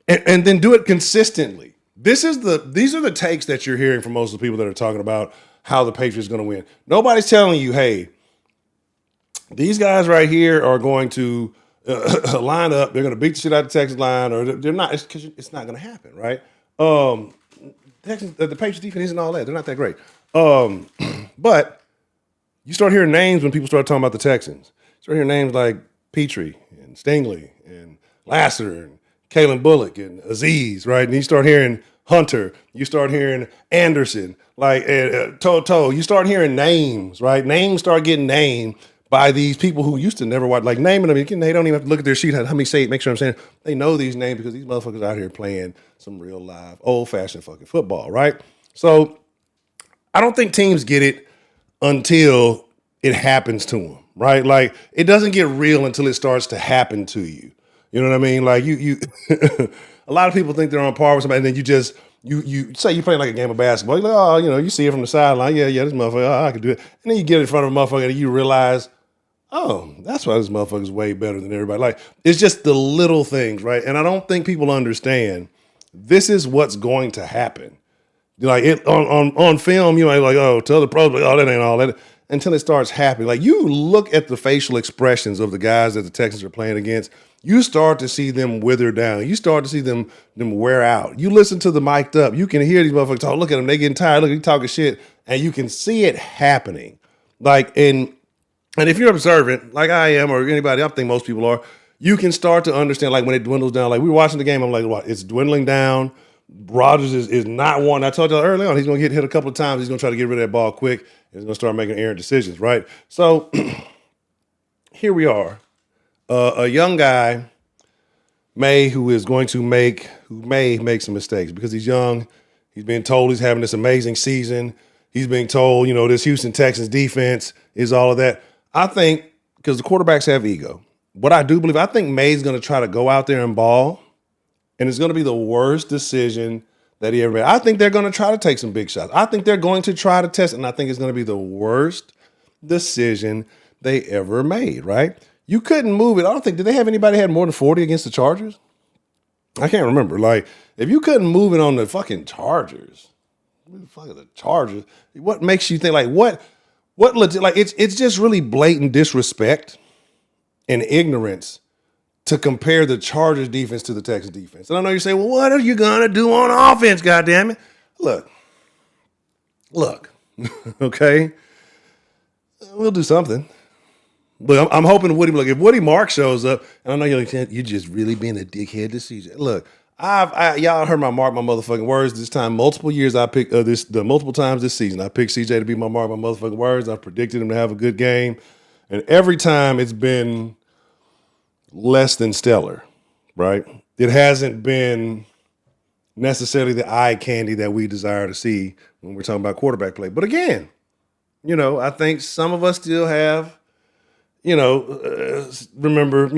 and then do it consistently. These are the takes that you're hearing from most of the people that are talking about how the Patriots are going to win. Nobody's telling you, hey, these guys right here are going to line up. They're going to beat the shit out of the Texas line, or they're not. It's because it's not going to happen, right? The Patriots defense isn't all that. They're not that great. But you start hearing names when people start talking about the Texans. You start hearing names like Petrie and Stingley and Lassiter and Kalen Bullock and Aziz, right? And you start hearing Hunter. You start hearing Anderson, like Toto. You start hearing names, right? Names start getting named by these people who used to never watch, like naming them. They don't even have to look at their sheet. How many say it? Make sure I'm saying they know these names because these motherfuckers out here playing some real live, old-fashioned fucking football, right? So I don't think teams get it until it happens to them, right? Like it doesn't get real until it starts to happen to you. You know what I mean? Like you a lot of people think they're on par with somebody, and then you say you're playing like a game of basketball. You're like, you see it from the sideline. Yeah, this motherfucker, I can do it. And then you get in front of a motherfucker and you realize, oh, that's why this motherfucker's way better than everybody. Like, it's just the little things, right? And I don't think people understand this is what's going to happen. Like on film, you might like, oh, tell the pros, like, oh, that ain't all that. Until it starts happening. Like, you look at the facial expressions of the guys that the Texans are playing against, you start to see them wither down. You start to see them wear out. You listen to the mic'd up, you can hear these motherfuckers talk. Look at them, they getting tired. Look at them talking shit, and you can see it happening. Like, and if you're observant, like I am, or anybody, I think most people are, you can start to understand, like, when it dwindles down. Like, we were watching the game, I'm like, what? It's dwindling down. Rodgers is not one. I told you early on, he's going to get hit a couple of times. He's going to try to get rid of that ball quick. He's going to start making errant decisions, right? So here we are. A young guy, Maye, who may make some mistakes because he's young. He's being told he's having this amazing season. He's being told, this Houston Texans defense is all of that. I think, because the quarterbacks have ego, what I do believe, I think Maye's going to try to go out there and ball, and it's going to be the worst decision that he ever made. I think they're going to try to take some big shots. I think they're going to try to test, and I think it's going to be the worst decision they ever made, right? You couldn't move it. I don't think, did they have anybody had more than 40 against the Chargers? I can't remember. Like, if you couldn't move it on the fucking Chargers, what makes you think, like, what legit, like, it's just really blatant disrespect and ignorance to compare the Chargers defense to the Texans defense. And I know you say, well, what are you going to do on offense, goddammit? Look, okay? We'll do something. But I'm hoping if Woody Mark shows up, and I know you're just really being a dickhead this season. Look, y'all heard my mark my motherfucking words this time. Multiple years I picked multiple times this season. I picked CJ to be my mark my motherfucking words. I predicted him to have a good game. And every time it's been less than stellar, right? It hasn't been necessarily the eye candy that we desire to see when we're talking about quarterback play. But again, I think some of us still have, remember,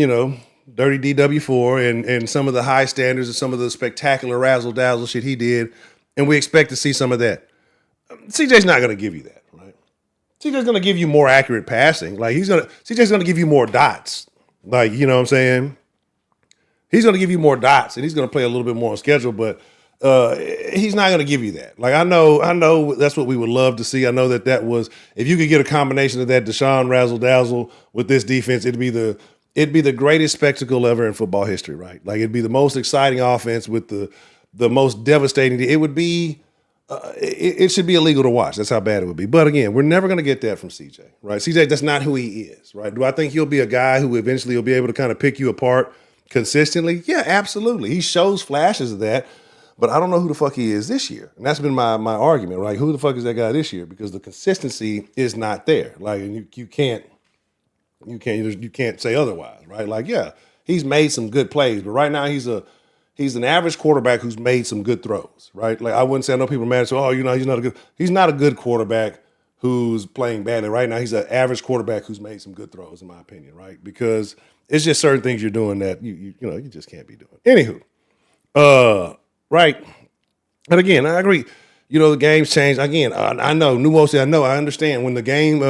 Dirty DW4 and some of the high standards and some of the spectacular razzle-dazzle shit he did, and we expect to see some of that. CJ's not going to give you that, right? CJ's going to give you more accurate passing. Like, CJ's going to give you more dots. Like, you know what I'm saying? He's going to give you more dots, and he's going to play a little bit more on schedule, but he's not going to give you that. Like, I know that's what we would love to see. I know that was, if you could get a combination of that Deshaun razzle-dazzle with this defense, it'd be the greatest spectacle ever in football history, right? Like, it'd be the most exciting offense with the most devastating. It would be, it should be illegal to watch. That's how bad it would be. But again, we're never going to get that from CJ, right? CJ, that's not who he is, right? Do I think he'll be a guy who eventually will be able to kind of pick you apart consistently? Yeah, absolutely. He shows flashes of that, but I don't know who the fuck he is this year. And that's been my argument, right? Who the fuck is that guy this year? Because the consistency is not there. Like, and you can't say otherwise, right? Like, yeah, he's made some good plays, but right now he's an average quarterback who's made some good throws, right? Like, I wouldn't say, I know people are mad, so, he's not a good quarterback who's playing badly. Right now, he's an average quarterback who's made some good throws, in my opinion, right? Because it's just certain things you're doing that you just can't be doing. Anywho, right. And again, I agree. The game's changed. Again, I know, I understand when the game,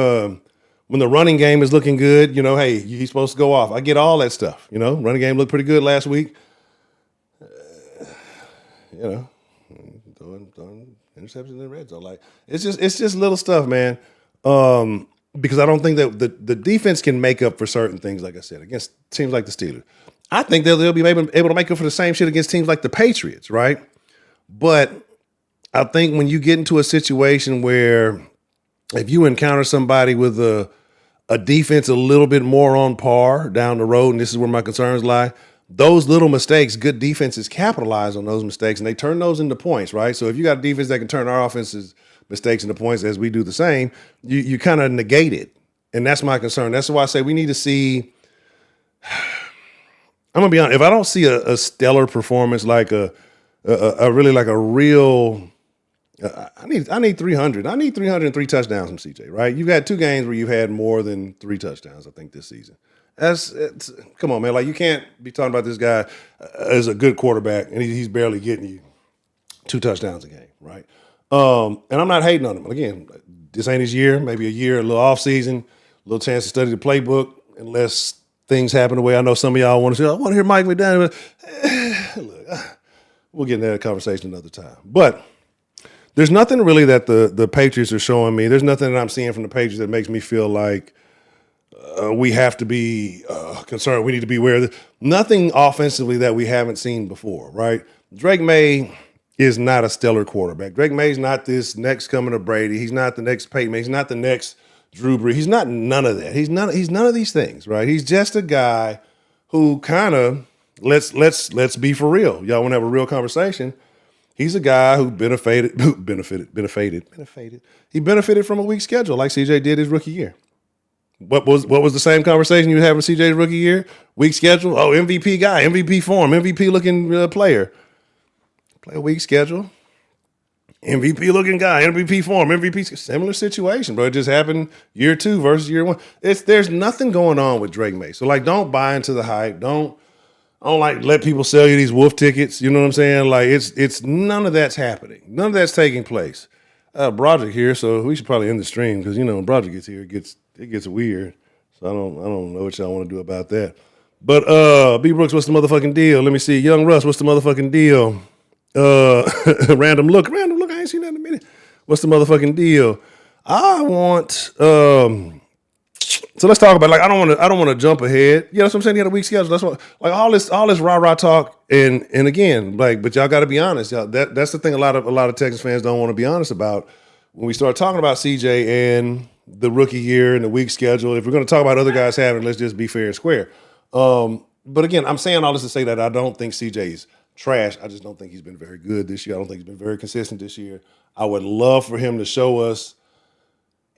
when the running game is looking good, hey, he's supposed to go off. I get all that stuff, running game looked pretty good last week. Throwing interceptions in the red zone. Like, it's just little stuff, man. Because I don't think that the defense can make up for certain things, like I said, against teams like the Steelers. I think they'll be able to make up for the same shit against teams like the Patriots, right? But I think when you get into a situation where if you encounter somebody with a defense a little bit more on par down the road, and this is where my concerns lie, those little mistakes, good defenses capitalize on those mistakes, and they turn those into points, right? So if you got a defense that can turn our offense's mistakes into points as we do the same, you kind of negate it. And that's my concern. That's why I say we need to see – I'm going to be honest. If I don't see a stellar performance like a real I need 300. I need 303 touchdowns from CJ, right? You've had 2 games where you've had more than 3 touchdowns, I think, this season. Come on, man. Like, you can't be talking about this guy as a good quarterback and he's barely getting you 2 touchdowns a game, right? And I'm not hating on him. Again, this ain't his year. Maybe a year, a little off season, a little chance to study the playbook. unless things happen the way I know some of y'all want to say. I want to hear Mike McDaniel. Look, we'll get into that conversation another time. But there's nothing really that the Patriots are showing me. There's nothing that I'm seeing from the Patriots that makes me feel like we have to be concerned. We need to be aware of this. Nothing offensively that we haven't seen before, right? Drake Maye is not a stellar quarterback. Drake Maye's not this next coming of Brady. He's not the next Peyton Manning. He's not the next Drew Brees. He's not none of that. He's none of these things, right? He's just a guy who kind of let's be for real. Y'all want to have a real conversation. He's a guy who benefited. He benefited from a weak schedule like CJ did his rookie year. What was the same conversation you had with CJ's rookie year? Weak schedule. Oh, MVP guy, MVP form, MVP looking player. Play a weak schedule. MVP looking guy, MVP form, MVP. Similar situation, bro. It just happened year 2 versus year 1. There's nothing going on with Drake Maye. So like, don't buy into the hype. Don't like let people sell you these wolf tickets. You know what I'm saying? Like it's none of that's happening. None of that's taking place. Broderick here, so we should probably end the stream because when Broderick gets here, it gets weird. So I don't know what y'all want to do about that. But B Brooks, what's the motherfucking deal? Let me see. Young Russ, what's the motherfucking deal? Random look, I ain't seen that in a minute. What's the motherfucking deal? I want so let's talk about, like, I don't want to jump ahead. That's what I'm saying. He had a weak schedule. That's what, like, all this rah-rah talk, and again, like, but y'all got to be honest. Y'all, that's the thing a lot of Texas fans don't want to be honest about. When we start talking about CJ and the rookie year and the weak schedule, if we're going to talk about other guys having, let's just be fair and square. But again, I'm saying all this to say that I don't think CJ's trash. I just don't think he's been very good this year. I don't think he's been very consistent this year. I would love for him to show us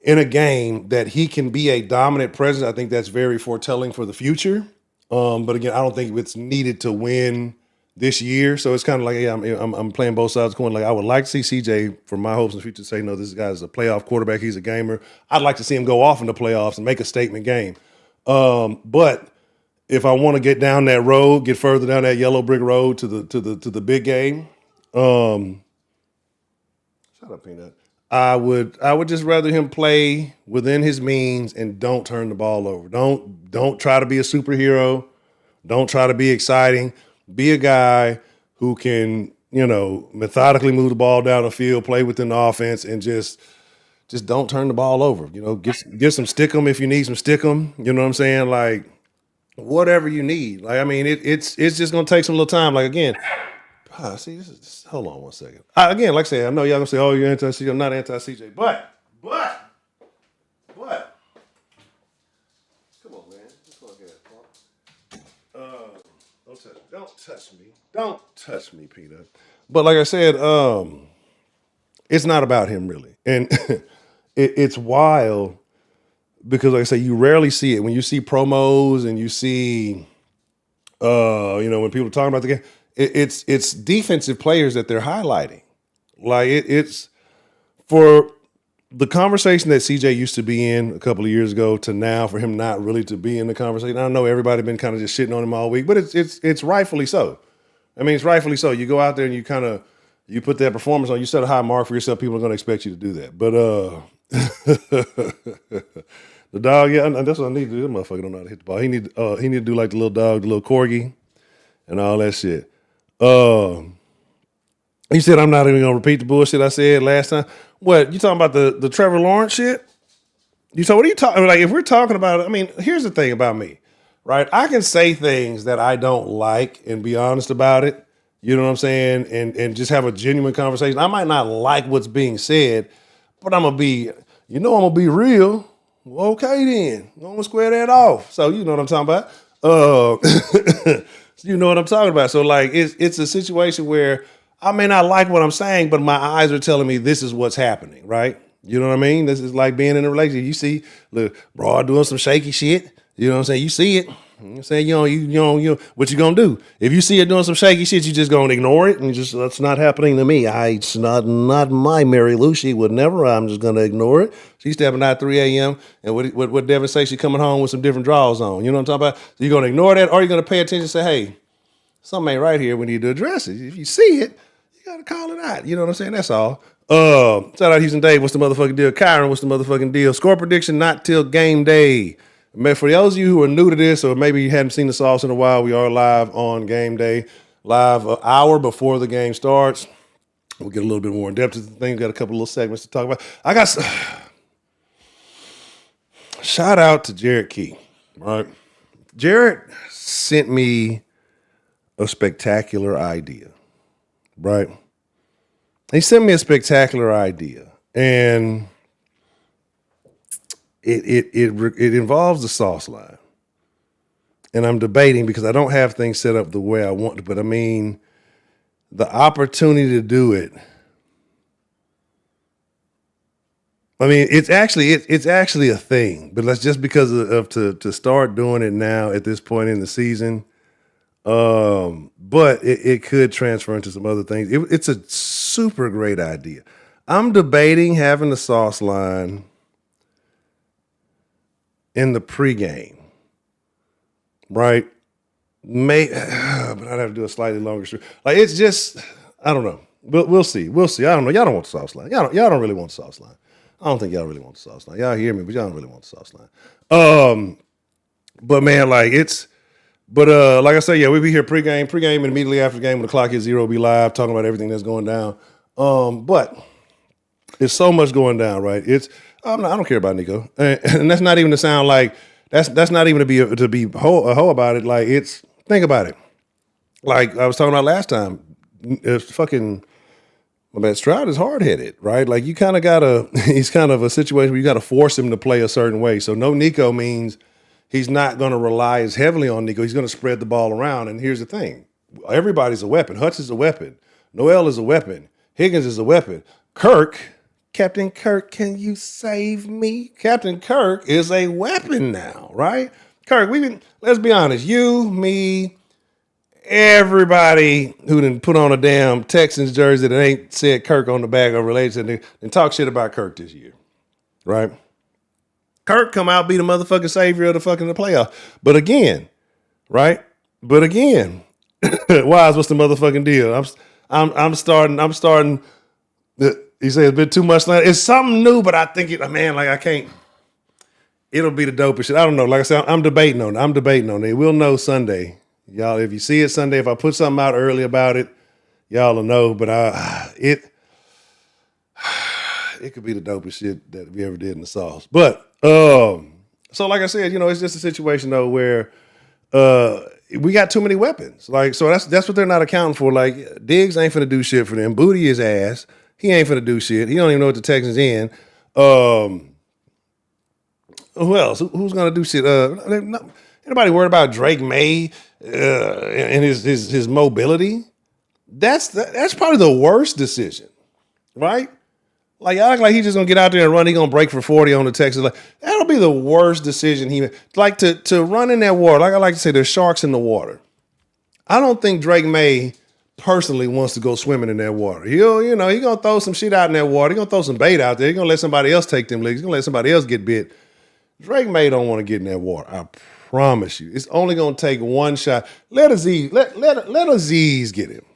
in a game that he can be a dominant presence. I think that's very foretelling for the future. But again, I don't think it's needed to win this year. So it's kind of like, yeah, I'm playing both sides of the coin. Like, I would like to see CJ, for my hopes in the future, say, no, this guy's a playoff quarterback. He's a gamer. I'd like to see him go off in the playoffs and make a statement game. But if I want to get down that road, get further down that yellow brick road to the big game, shut up, Peanut. I would just rather him play within his means and don't turn the ball over. Don't try to be a superhero. Don't try to be exciting. Be a guy who can, methodically move the ball down the field, play within the offense, and just don't turn the ball over. Get some stick 'em if you need some stick 'em. You know what I'm saying? Like, whatever you need. Like, I mean, it's just gonna take some little time. Like, again. See, hold on one second. Again, like I said, I know y'all gonna say, "Oh, you're anti-CJ." I'm not anti-CJ, but, come on, man, just fuck ass, don't touch me, Peter. But like I said, it's not about him really, and it's wild because, like I say, you rarely see it when you see promos and you see, when people are talking about the game. It's defensive players that they're highlighting. Like, it's for the conversation that CJ used to be in a couple of years ago to now, for him not really to be in the conversation. I know everybody been kind of just shitting on him all week, but it's rightfully so. I mean, it's rightfully so. You go out there and you put that performance on. You set a high mark for yourself. People are going to expect you to do that. But the dog, yeah, that's what I need to do. This motherfucker don't know how to hit the ball. He need to do like the little dog, the little corgi, and all that shit. You said I'm not even gonna repeat the bullshit I said last time. What, you talking about the Trevor Lawrence shit? What are you talking? Like, if we're talking about it, I mean, here's the thing about me, right? I can say things that I don't like and be honest about it. You know what I'm saying? And just have a genuine conversation. I might not like what's being said, but I'm gonna be real. Well, okay then. I'm gonna square that off. So you know what I'm talking about. You know what I'm talking about. So, like, it's a situation where I may not like what I'm saying, but my eyes are telling me this is what's happening, right? You know what I mean? This is like being in a relationship. You see, look, bro, doing some shaky shit. You know what I'm saying? You see it. You know what I'm saying? You what you gonna do? If you see it doing some shaky shit, you just gonna ignore it and just, that's not happening to me. It's not my Mary Lou. She would never. I'm just gonna ignore it. She's stepping out at 3 a.m. and what Devin say? She coming home with some different drawers on. You know what I'm talking about? So you're gonna ignore that, or you're gonna pay attention and say, hey, something ain't right here. We need to address it. If you see it, you gotta call it out. You know what I'm saying? That's all. Shout out Houston Dave. What's the motherfucking deal? Kyron, what's the motherfucking deal? Score prediction not till game day. For those of you who are new to this, or maybe you hadn't seen the Sauce in a while, we are live on game day, live an hour before the game starts. We'll get a little bit more in depth to the thing. Got a couple little segments to talk about. I got shout out to Jared Key. Right, Jared sent me a spectacular idea. Right, he sent me a spectacular idea, and it involves the Sauce line. And I'm debating because I don't have things set up the way I want to, but I mean, the opportunity to do it. I mean, it's actually a thing, but that's just because to start doing it now at this point in the season. But it could transfer into some other things. It's a super great idea. I'm debating having the Sauce line in the pregame, right? But I'd have to do a slightly longer stream. Like, it's just, I don't know. We'll see. We'll see. I don't know. Y'all don't want the Sauce line. Y'all don't really want the Sauce line. I don't think y'all really want the Sauce line. Y'all hear me, but y'all don't really want the Sauce line. But man, like like I say, yeah, we'll be here pregame, and immediately after the game when the clock hits 0, we'll be live talking about everything that's going down. But there's so much going down, right? I don't care about Nico, and that's not even to sound like that's not even to be a hoe about it. Like, think about it. Like I was talking about last time, it's fucking. My man, Stroud is hard-headed, right? Like, you kind of he's kind of a situation where you got to force him to play a certain way. So no Nico means he's not going to rely as heavily on Nico. He's going to spread the ball around. And here's the thing. Everybody's a weapon. Hutch is a weapon. Noel is a weapon. Higgins is a weapon. Captain Kirk, can you save me? Captain Kirk is a weapon now, right? Kirk, let's be honest, you, me, everybody who done put on a damn Texans jersey that ain't said Kirk on the back or related to and talk shit about Kirk this year, right? Kirk come out, be the motherfucking savior of the playoff. But again, right? Wise, what's the motherfucking deal? I'm starting. You say it's been too much. It's something new, but I think I can't. It'll be the dopest shit. I don't know. Like I said, I'm debating on it. We'll know Sunday. Y'all, if you see it Sunday, if I put something out early about it, y'all will know. But it could be the dopest shit that we ever did in the Sauce. But so like I said, it's just a situation though where we got too many weapons. Like, so that's what they're not accounting for. Like, Diggs ain't finna do shit for them. Booty his ass. He ain't finna do shit. He don't even know what the Texans in. Who else? Who's gonna do shit? Anybody worried about Drake Maye and his mobility? That's probably the worst decision, right? Like, I act like he's just gonna get out there and run. He gonna break for 40 on the Texans. Like, that'll be the worst decision he made. Like, to run in that water. Like I like to say, there's sharks in the water. I don't think Drake Maye personally wants to go swimming in that water. He gonna throw some shit out in that water. He gonna throw some bait out there. He gonna let somebody else take them legs. He gonna let somebody else get bit. Drake Maye don't want to get in that water. I promise you. It's only gonna take one shot. Let Aziz get him.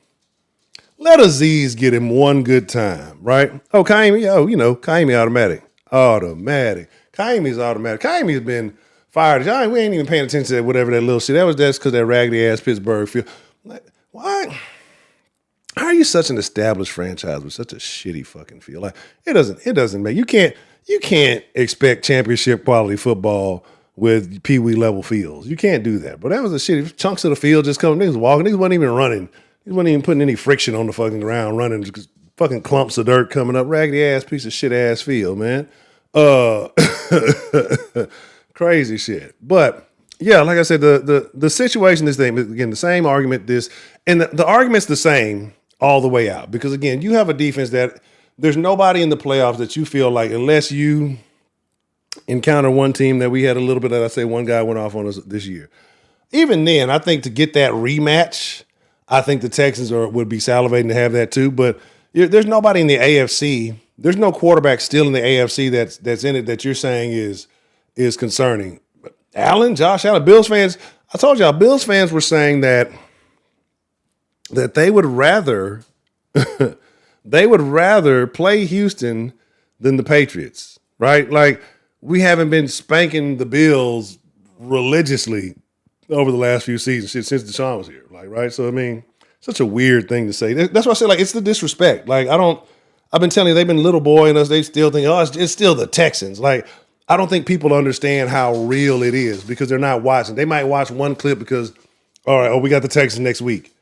Let Aziz get him one good time, right? Oh, Kaimi, Kaimi automatic. Kaimi's automatic. Kaimi's been fired. We ain't even paying attention to whatever that little shit. That's because that raggedy ass Pittsburgh field. Like, why? How are you such an established franchise with such a shitty fucking field? Like, it doesn't make you can't expect championship quality football with Pee Wee level fields. You can't do that. But that was a shitty chunks of the field just coming. Niggas walking. Niggas wasn't even running. He wasn't even putting any friction on the fucking ground, running just fucking clumps of dirt coming up. Raggedy ass piece of shit ass field, man. Crazy shit. But yeah, like I said, the situation, this thing, again, the same argument, and the argument's the same all the way out. Because again, you have a defense that there's nobody in the playoffs that you feel like, unless you encounter one team that we had a little bit of, I say one guy went off on us this year. Even then, I think to get that rematch, I think the Texans would be salivating to have that too. But there's nobody in the AFC. There's no quarterback still in the AFC that's in it that you're saying is concerning. Josh Allen, Bills fans. I told y'all, Bills fans were saying that they would rather play Houston than the Patriots, right? Like, we haven't been spanking the Bills religiously over the last few seasons since Deshaun was here. Like, right? So, I mean, such a weird thing to say. That's why I say, like, it's the disrespect. Like, I've been telling you, they've been little boy and us, they still think, oh, it's still the Texans. Like, I don't think people understand how real it is because they're not watching. They might watch one clip because, all right, we got the Texans next week.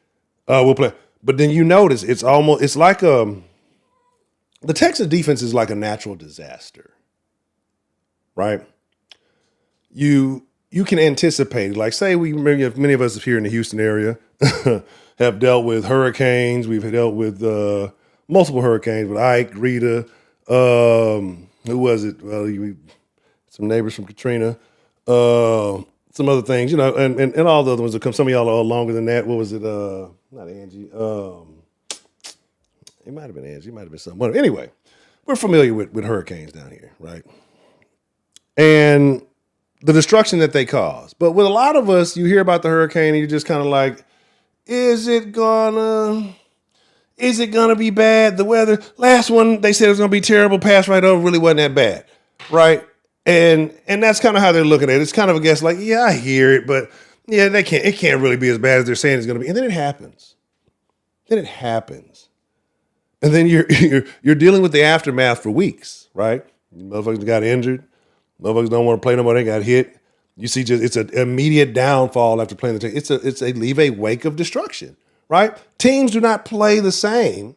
We'll play. But then you notice it's like the Texans defense is like a natural disaster, right? You can anticipate, like say many of us here in the Houston area have dealt with hurricanes. We've dealt with multiple hurricanes with Ike, Rita, who was it? Well, some neighbors from Katrina, some other things, and all the other ones that come. Some of y'all are longer than that. What was it? Not Angie. It might have been Angie. It might have been someone. Anyway, we're familiar with hurricanes down here, right? And the destruction that they cause. But with a lot of us, you hear about the hurricane and you're just kind of like, is it gonna be bad? The weather, last one, they said it was gonna be terrible, passed right over, really wasn't that bad, right? And that's kind of how they're looking at it. It's kind of a guess, like, yeah, I hear it, but yeah, it can't really be as bad as they're saying it's gonna be. And then it happens. And then you're dealing with the aftermath for weeks, right? Motherfuckers got injured. Motherfuckers don't want to play no more. They got hit. You see, it's an immediate downfall after playing the team. They leave a wake of destruction, right? Teams do not play the same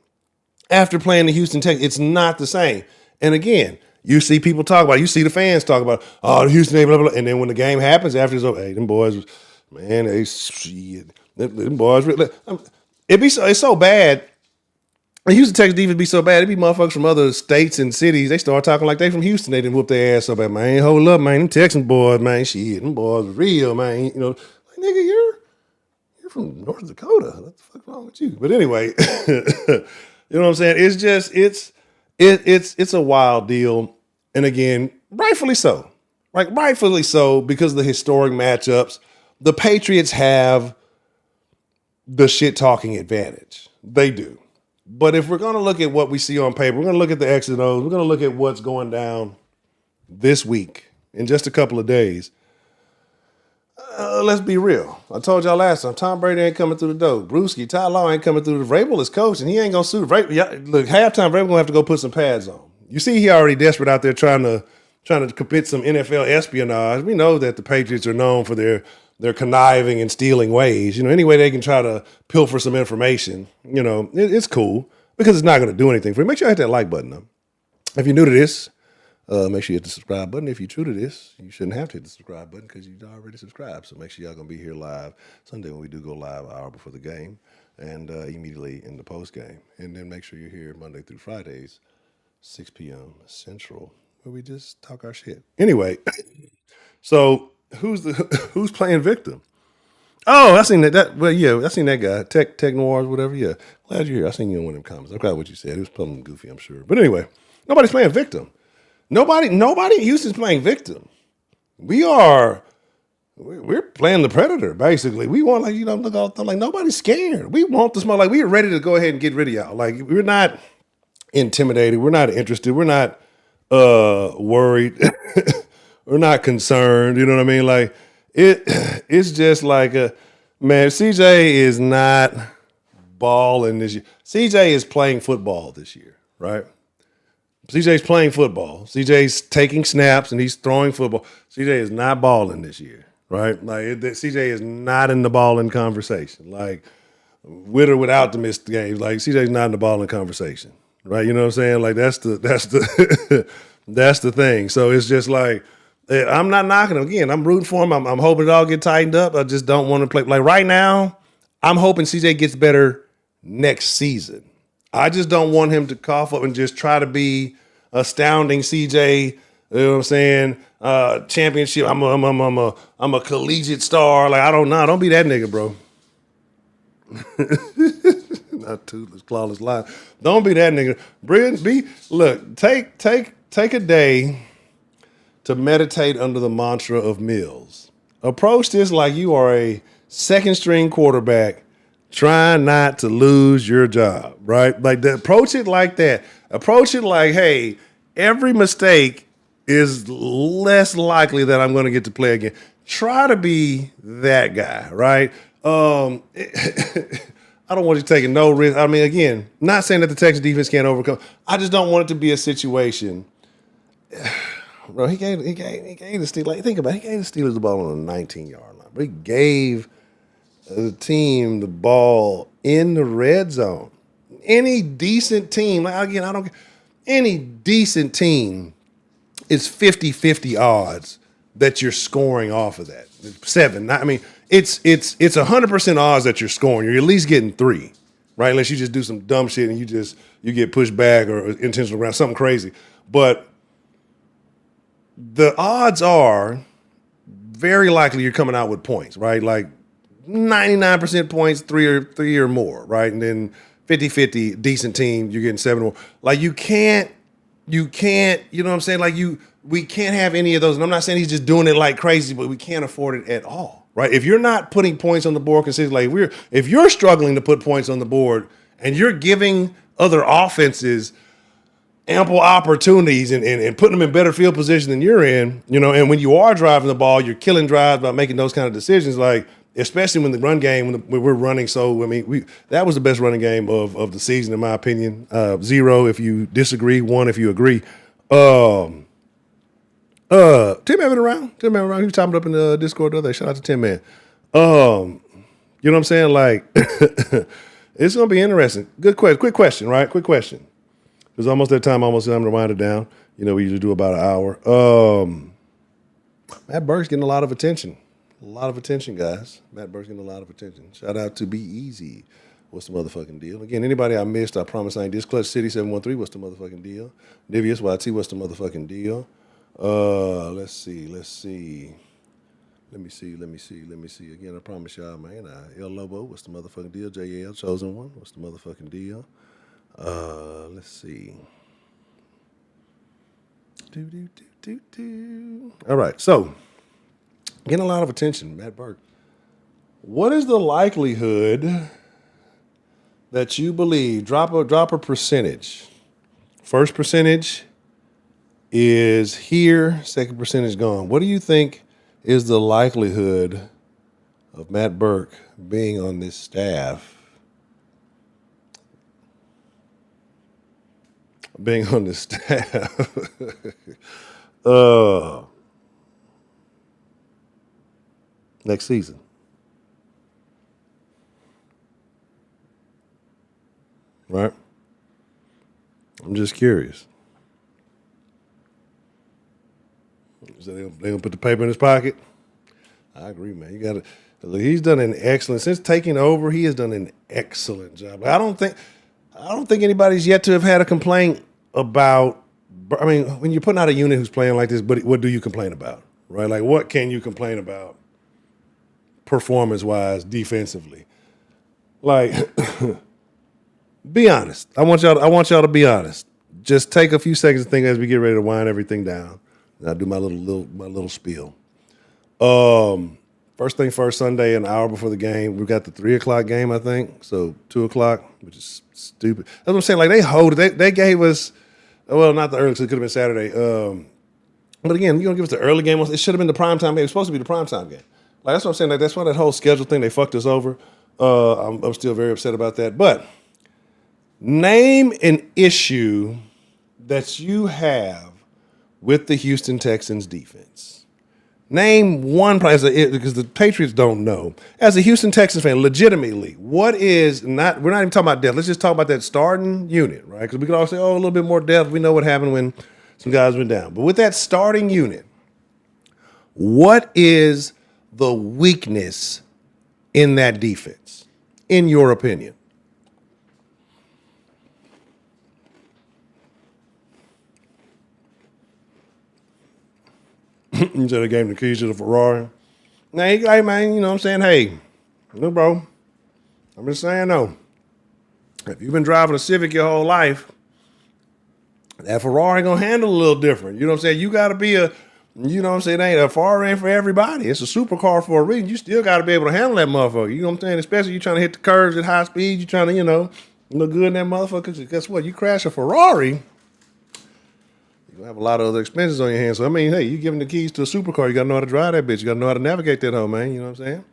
after playing the Houston Texans. It's not the same. And again, you see people talk about it. You see the fans talk about, oh, the Houston, blah, blah, blah. And then when the game happens, after it's over, hey, them boys, man, them boys, it's so bad. The Houston Texans defense be so bad, it be motherfuckers from other states and cities. They start talking like they from Houston. They didn't whoop their ass so bad, man. Hold up, man. Them Texan boys, man. Shit, them boys real, man. Like, nigga, you're from North Dakota. What the fuck wrong with you? But anyway, you know what I'm saying? It's just it's a wild deal, and again, rightfully so. Like rightfully so because of the historic matchups. The Patriots have the shit talking advantage. They do. But if we're going to look at what we see on paper, we're going to look at the X's and O's, we're going to look at what's going down this week in just a couple of days. Let's be real. I told y'all last time, Tom Brady ain't coming through the door. Brewski, Ty Law ain't coming through the Vrabel is coaching. He ain't going to suit Vrabel. Look, halftime, Vrabel going to have to go put some pads on. You see he already desperate out there trying to commit some NFL espionage. We know that the Patriots are known for their conniving and stealing ways. Any way they can try to pilfer some information, it's cool because it's not going to do anything for you. Make sure you hit that like button, though. If you're new to this, make sure you hit the subscribe button. If you're true to this, you shouldn't have to hit the subscribe button because you already subscribed. So make sure y'all going to be here live Sunday when we do go live an hour before the game and immediately in the post game. And then make sure you're here Monday through Fridays, 6 p.m. Central, where we just talk our shit. Anyway, so who's playing victim? Oh, I seen that. Well, yeah, I seen that guy. Tech Noirs, whatever. Yeah, glad you're here. I seen you in one of them comments. I forgot what you said. It was something goofy, I'm sure. But anyway, nobody's playing victim. Nobody in Houston's playing victim. We're playing the predator, basically. We want look all like nobody's scared. We want the smoke. Like we're ready to go ahead and get rid of y'all. Like we're not intimidated. We're not interested. We're not worried. We're not concerned, you know what I mean? Like it's just like man, CJ is not balling this year. CJ is playing football this year, right? CJ's playing football. CJ's taking snaps and he's throwing football. CJ is not balling this year, right? Like CJ is not in the balling conversation. Like with or without the missed games, like CJ's not in the balling conversation, right? You know what I'm saying? Like that's the that's the thing. So it's just like. I'm not knocking him. Again, I'm rooting for him. I'm hoping it all get tightened up. I just don't want to play. Like right now, I'm hoping CJ gets better next season. I just don't want him to cough up and just try to be astounding CJ. You know what I'm saying? Championship. I'm a collegiate star. Like I don't know. Don't be that nigga, bro. Not toothless, clawless line. Don't be that nigga. Look. Take a day to meditate under the mantra of Mills. Approach this like you are a second-string quarterback trying not to lose your job, right? Like approach it like that. Approach it like, hey, every mistake is less likely that I'm going to get to play again. Try to be that guy, right? I don't want you taking no risk. I mean, again, not saying that the Texas defense can't overcome. I just don't want it to be a situation. Bro, he gave the Steelers. Like, think about it. He gave the Steelers the ball on the 19-yard line. But he gave the team the ball in the red zone. Any decent team, like, again, I don't. Any decent team is 50-50 odds that you're scoring off of that. 7. I mean, it's 100% odds that you're scoring. You're at least getting 3, right? Unless you just do some dumb shit and you get pushed back or intentional around something crazy. But the odds are very likely you're coming out with points, right? Like 99% points, three or more, right? And then 50-50 decent team, you're getting 7 or more. Like you can't, you know what I'm saying? Like we can't have any of those. And I'm not saying he's just doing it like crazy, but we can't afford it at all, right? If you're not putting points on the board consistently, like if you're struggling to put points on the board and you're giving other offenses ample opportunities and putting them in better field position than you're in, you know, and when you are driving the ball, you're killing drives by making those kind of decisions, like especially when the run game, when we're running. So, I mean, that was the best running game of the season, in my opinion. 0 if you disagree, 1 if you agree. Tim Evan around. He was talking up in the Discord the other day. Shout out to Tim, man. You know what I'm saying? Like, it's going to be interesting. Good question. Quick question, right? Quick question. It's almost that time, I'm to wind it down. You know, we usually do about an hour. Matt Burke's getting a lot of attention. A lot of attention, guys. Matt Burke's getting a lot of attention. Shout out to Be Easy. What's the motherfucking deal? Again, anybody I missed, I promise I ain't this. Clutch City 713, what's the motherfucking deal? Divius YT, what's the motherfucking deal? Let's see. Let me see. Again, I promise y'all, man. El Lobo, what's the motherfucking deal? JL, Chosen One, what's the motherfucking deal? Let's see. All right, so getting a lot of attention, Matt Burke. What is the likelihood that you believe, drop a percentage? First percentage is here, second percentage gone. What do you think is the likelihood of Matt Burke being on this staff? Being on this staff. Next season. Right? I'm just curious. So they gonna put the paper in his pocket? I agree, man. You gotta look, he's done an excellent, since taking over, he has done an excellent job. I don't think anybody's yet to have had a complaint about, I mean, when you're putting out a unit who's playing like this, but what do you complain about, right? Like, what can you complain about performance-wise, defensively? Like, be honest. I want y'all to be honest. Just take a few seconds to think as we get ready to wind everything down. And I'll do my little spiel. First thing first, Sunday, an hour before the game, we've got the 3:00 game, I think. So 2:00, which is stupid. That's what I'm saying. Like, they hold it. They gave us, well, not the early, because it could have been Saturday. But again, you're going to give us the early game. It should have been the primetime game. It was supposed to be the primetime game. Like, that's what I'm saying. Like, that's why that whole schedule thing, they fucked us over. I'm still very upset about that. But name an issue that you have with the Houston Texans defense. Name one place, because the Patriots don't know. As a Houston Texans fan, legitimately, what is not, we're not even talking about depth. Let's just talk about that starting unit, right? Because we could all say, oh, a little bit more depth. We know what happened when some guys went down. But with that starting unit, what is the weakness in that defense, in your opinion? You said they gave him the keys to the Ferrari. Now, hey, man, you know what I'm saying? Hey, look, bro, I'm just saying, no. If you've been driving a Civic your whole life, that Ferrari going to handle a little different. You know what I'm saying? You got to be you know what I'm saying? A Ferrari ain't for everybody. It's a supercar for a reason. You still got to be able to handle that motherfucker. You know what I'm saying? Especially you trying to hit the curves at high speed. You trying to, look good in that motherfucker. Guess what? You crash a Ferrari, you're going have a lot of other expenses on your hands. So I mean, hey, you giving the keys to a supercar, you gotta know how to drive that bitch. You gotta know how to navigate that hoe, man. You know what I'm saying?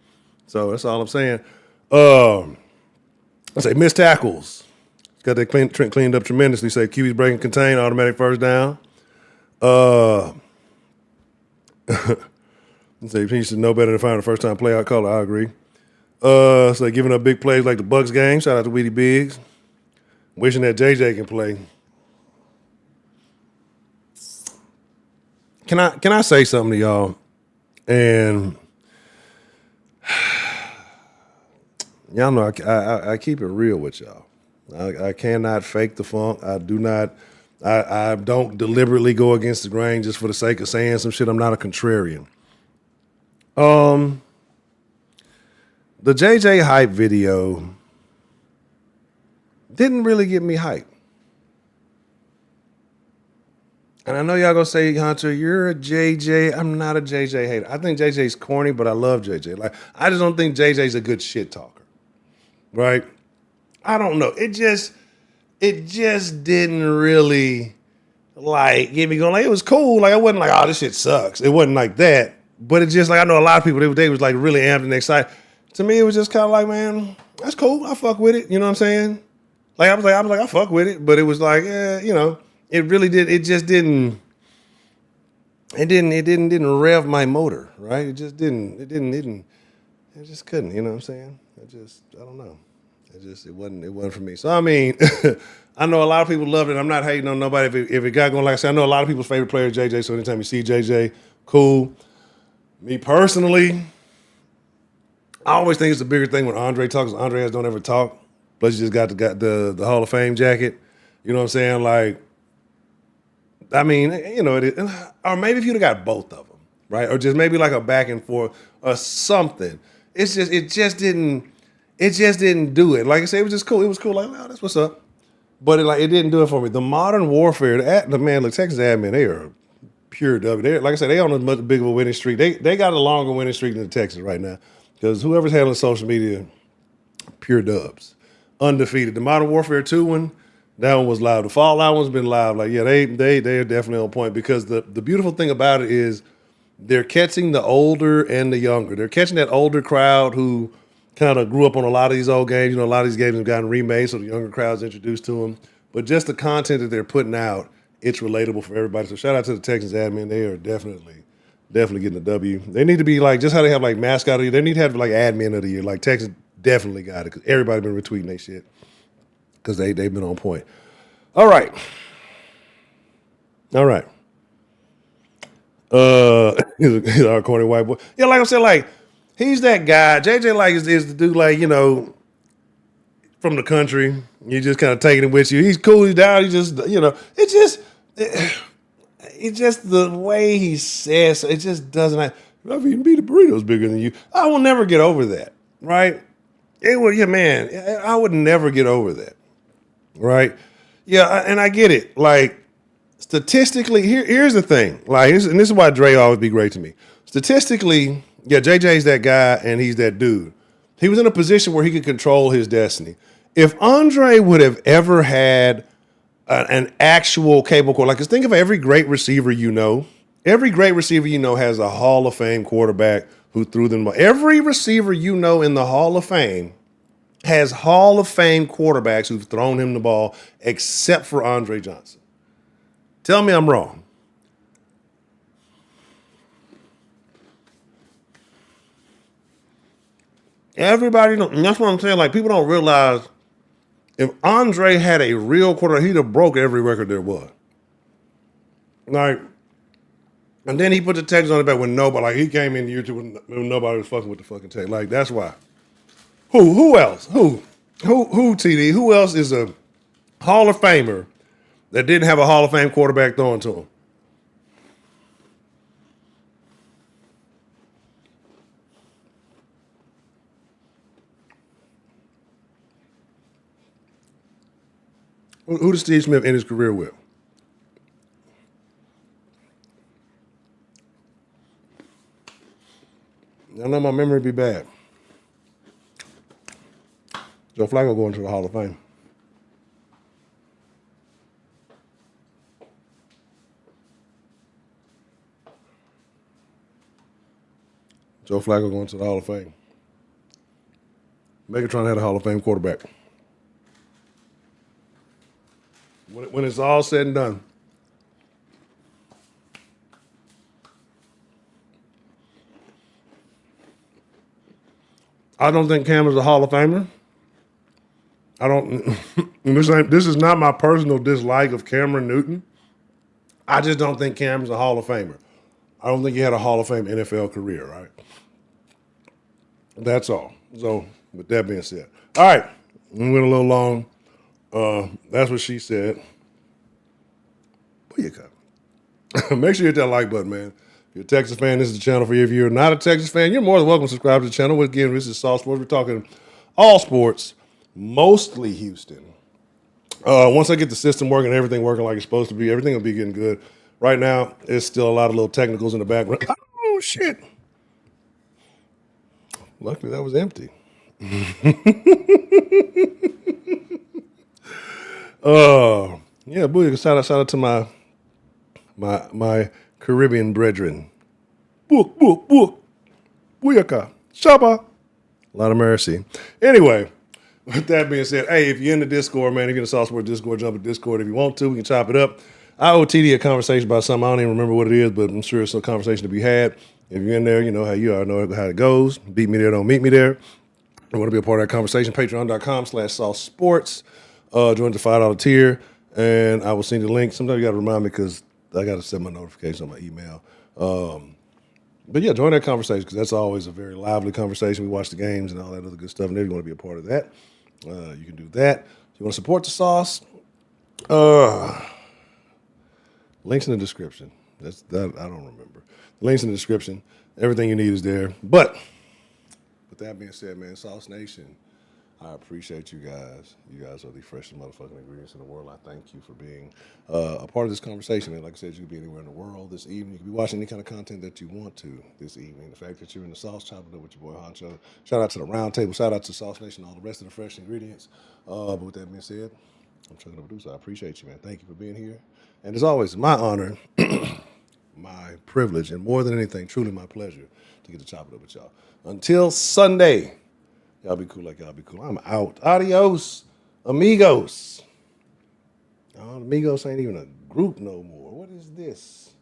So that's all I'm saying. I say missed tackles. Got that cleaned up tremendously. Say QB's breaking contain, automatic first down. Say he should know better than find a first time playout caller. I agree. So giving up big plays like the Bucks game. Shout out to Weedy Biggs. Wishing that JJ can play. Can I say something to y'all? And y'all know I keep it real with y'all. I cannot fake the funk. I do not. I don't deliberately go against the grain just for the sake of saying some shit. I'm not a contrarian. The JJ hype video didn't really get me hyped. And I know y'all gonna say, Hunter, you're a JJ. I'm not a JJ hater. I think JJ's corny, but I love JJ. Like, I just don't think JJ's a good shit talker. Right? I don't know. It just didn't really like get me going. Like, it was cool. Like, I wasn't like, oh, this shit sucks. It wasn't like that. But it just like, I know a lot of people, they was like really amped and excited. To me, it was just kind of like, man, that's cool. I fuck with it. You know what I'm saying? Like, I was like, I fuck with it. But it was like, you know, it really did. It just didn't. It didn't rev my motor, right? It just didn't. It just couldn't. You know what I'm saying? I don't know. It wasn't for me. So I mean, I know a lot of people loved it. I'm not hating on nobody. If it got going, like I said, I know a lot of people's favorite player is JJ. So anytime you see JJ, cool. Me personally, I always think it's a bigger thing when Andre talks. Andre don't ever talk. Plus, you just got the Hall of Fame jacket. You know what I'm saying? Like, I mean, you know, or maybe if you'd have got both of them, right? Or just maybe like a back and forth or something. It just didn't do it. Like I said, it was just cool. It was cool. Like, oh, that's what's up. But it didn't do it for me. The Modern Warfare, the Texas admin, they are pure W. Like I said, they on a much bigger winning streak. They got a longer winning streak than the Texans right now. Because whoever's handling social media, pure dubs. Undefeated. The Modern Warfare 2 one, that one was live. The Fallout one's been live. Like, yeah, they are definitely on point because the beautiful thing about it is they're catching the older and the younger. They're catching that older crowd who kind of grew up on a lot of these old games. You know, a lot of these games have gotten remade, so the younger crowd's introduced to them. But just the content that they're putting out, it's relatable for everybody. So shout out to the Texans admin. They are definitely getting the W. They need to be like, just how they have like mascot of the year, they need to have like admin of the year. Like Texans definitely got it because everybody been retweeting their shit because they've been on point. All right. He's our corny white boy. Yeah, like I said, like he's that guy. JJ like is the dude like, you know, from the country. You just kind of taking it with you. He's cool. He's down. He just, you know, it's just the way he says. It just doesn't. I've eaten beat burritos bigger than you. I will never get over that. Right? It would. Yeah, man. I would never get over that. Right? Yeah, and I get it. Like statistically, here's the thing. Like, and this is why Dre always be great to me. Statistically, yeah, JJ's that guy and he's that dude. He was in a position where he could control his destiny. If Andre would have ever had an actual cable cord, like, cause think of every great receiver you know. Every great receiver you know has a Hall of Fame quarterback who threw them. Every receiver you know in the Hall of Fame has Hall of Fame quarterbacks who've thrown him the ball, except for Andre Johnson. Tell me I'm wrong. Everybody knows, and that's what I'm saying. Like, people don't realize if Andre had a real quarterback, he'd have broke every record there was. Like, and then he put the Texans on the back when nobody, like, he came in year two when nobody was fucking with the fucking Texans. Like, that's why. Who else? Who, TD? Who else is a Hall of Famer that didn't have a Hall of Fame quarterback throwing to him? Who did Steve Smith end his career with? I know my memory be bad. Joe Flacco going to the Hall of Fame. Joe Flacco going to the Hall of Fame. Megatron had a Hall of Fame quarterback. When it's all said and done, I don't think Cam is a Hall of Famer. I don't. This is not my personal dislike of Cameron Newton. I just don't think Cam's a Hall of Famer. I don't think he had a Hall of Fame NFL career, right? That's all. So, with that being said. All right. We went a little long. That's what she said. Booyaka. Make sure you hit that like button, man. If you're a Texas fan, this is the channel for you. If you're not a Texas fan, you're more than welcome to subscribe to the channel. Again, this is Soft Sports. We're talking all sports, mostly Houston. Once I get the system working, everything working like it's supposed to be, everything will be getting good. Right now, there's still a lot of little technicals in the background. Oh, shit. Luckily, that was empty. Yeah, booyaka. Shout out to my Caribbean brethren. Booyaka. Shaba. A lot of mercy. Anyway, with that being said, hey, if you're in the Discord, man, if you're in the Soft Sports Discord, jump in Discord if you want to. We can chop it up. I owe TD a conversation about something. I don't even remember what it is, but I'm sure it's a conversation to be had. If you're in there, you know how you are, know how it goes. Beat me there, don't meet me there. You want to be a part of that conversation, patreon.com/softsports. Join the $5 tier, and I will send you the link. Sometimes you got to remind me because I got to set my notifications on my email. But yeah, join that conversation because that's always a very lively conversation. We watch the games and all that other good stuff. And if you want to be a part of that, you can do that. If you want to support the sauce, links in the description. That I don't remember. The links in the description. Everything you need is there. But with that being said, man, Sauce Nation, I appreciate you guys. You guys are the freshest motherfucking ingredients in the world. I thank you for being a part of this conversation. And like I said, you could be anywhere in the world this evening. You could be watching any kind of content that you want to this evening. The fact that you're in the sauce, chopping up with your boy Honcho. Shout out to the round table. Shout out to Sauce Nation, all the rest of the fresh ingredients. But with that being said, I'm trying to produce. I appreciate you, man. Thank you for being here. And as always, my honor, my privilege, and more than anything, truly my pleasure to get to chop it up with y'all. Until Sunday. Y'all be cool like y'all be cool. I'm out. Adios, amigos. Oh, amigos ain't even a group no more. What is this?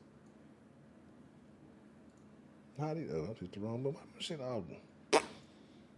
How do you? Oh, I picked the wrong one. Shit,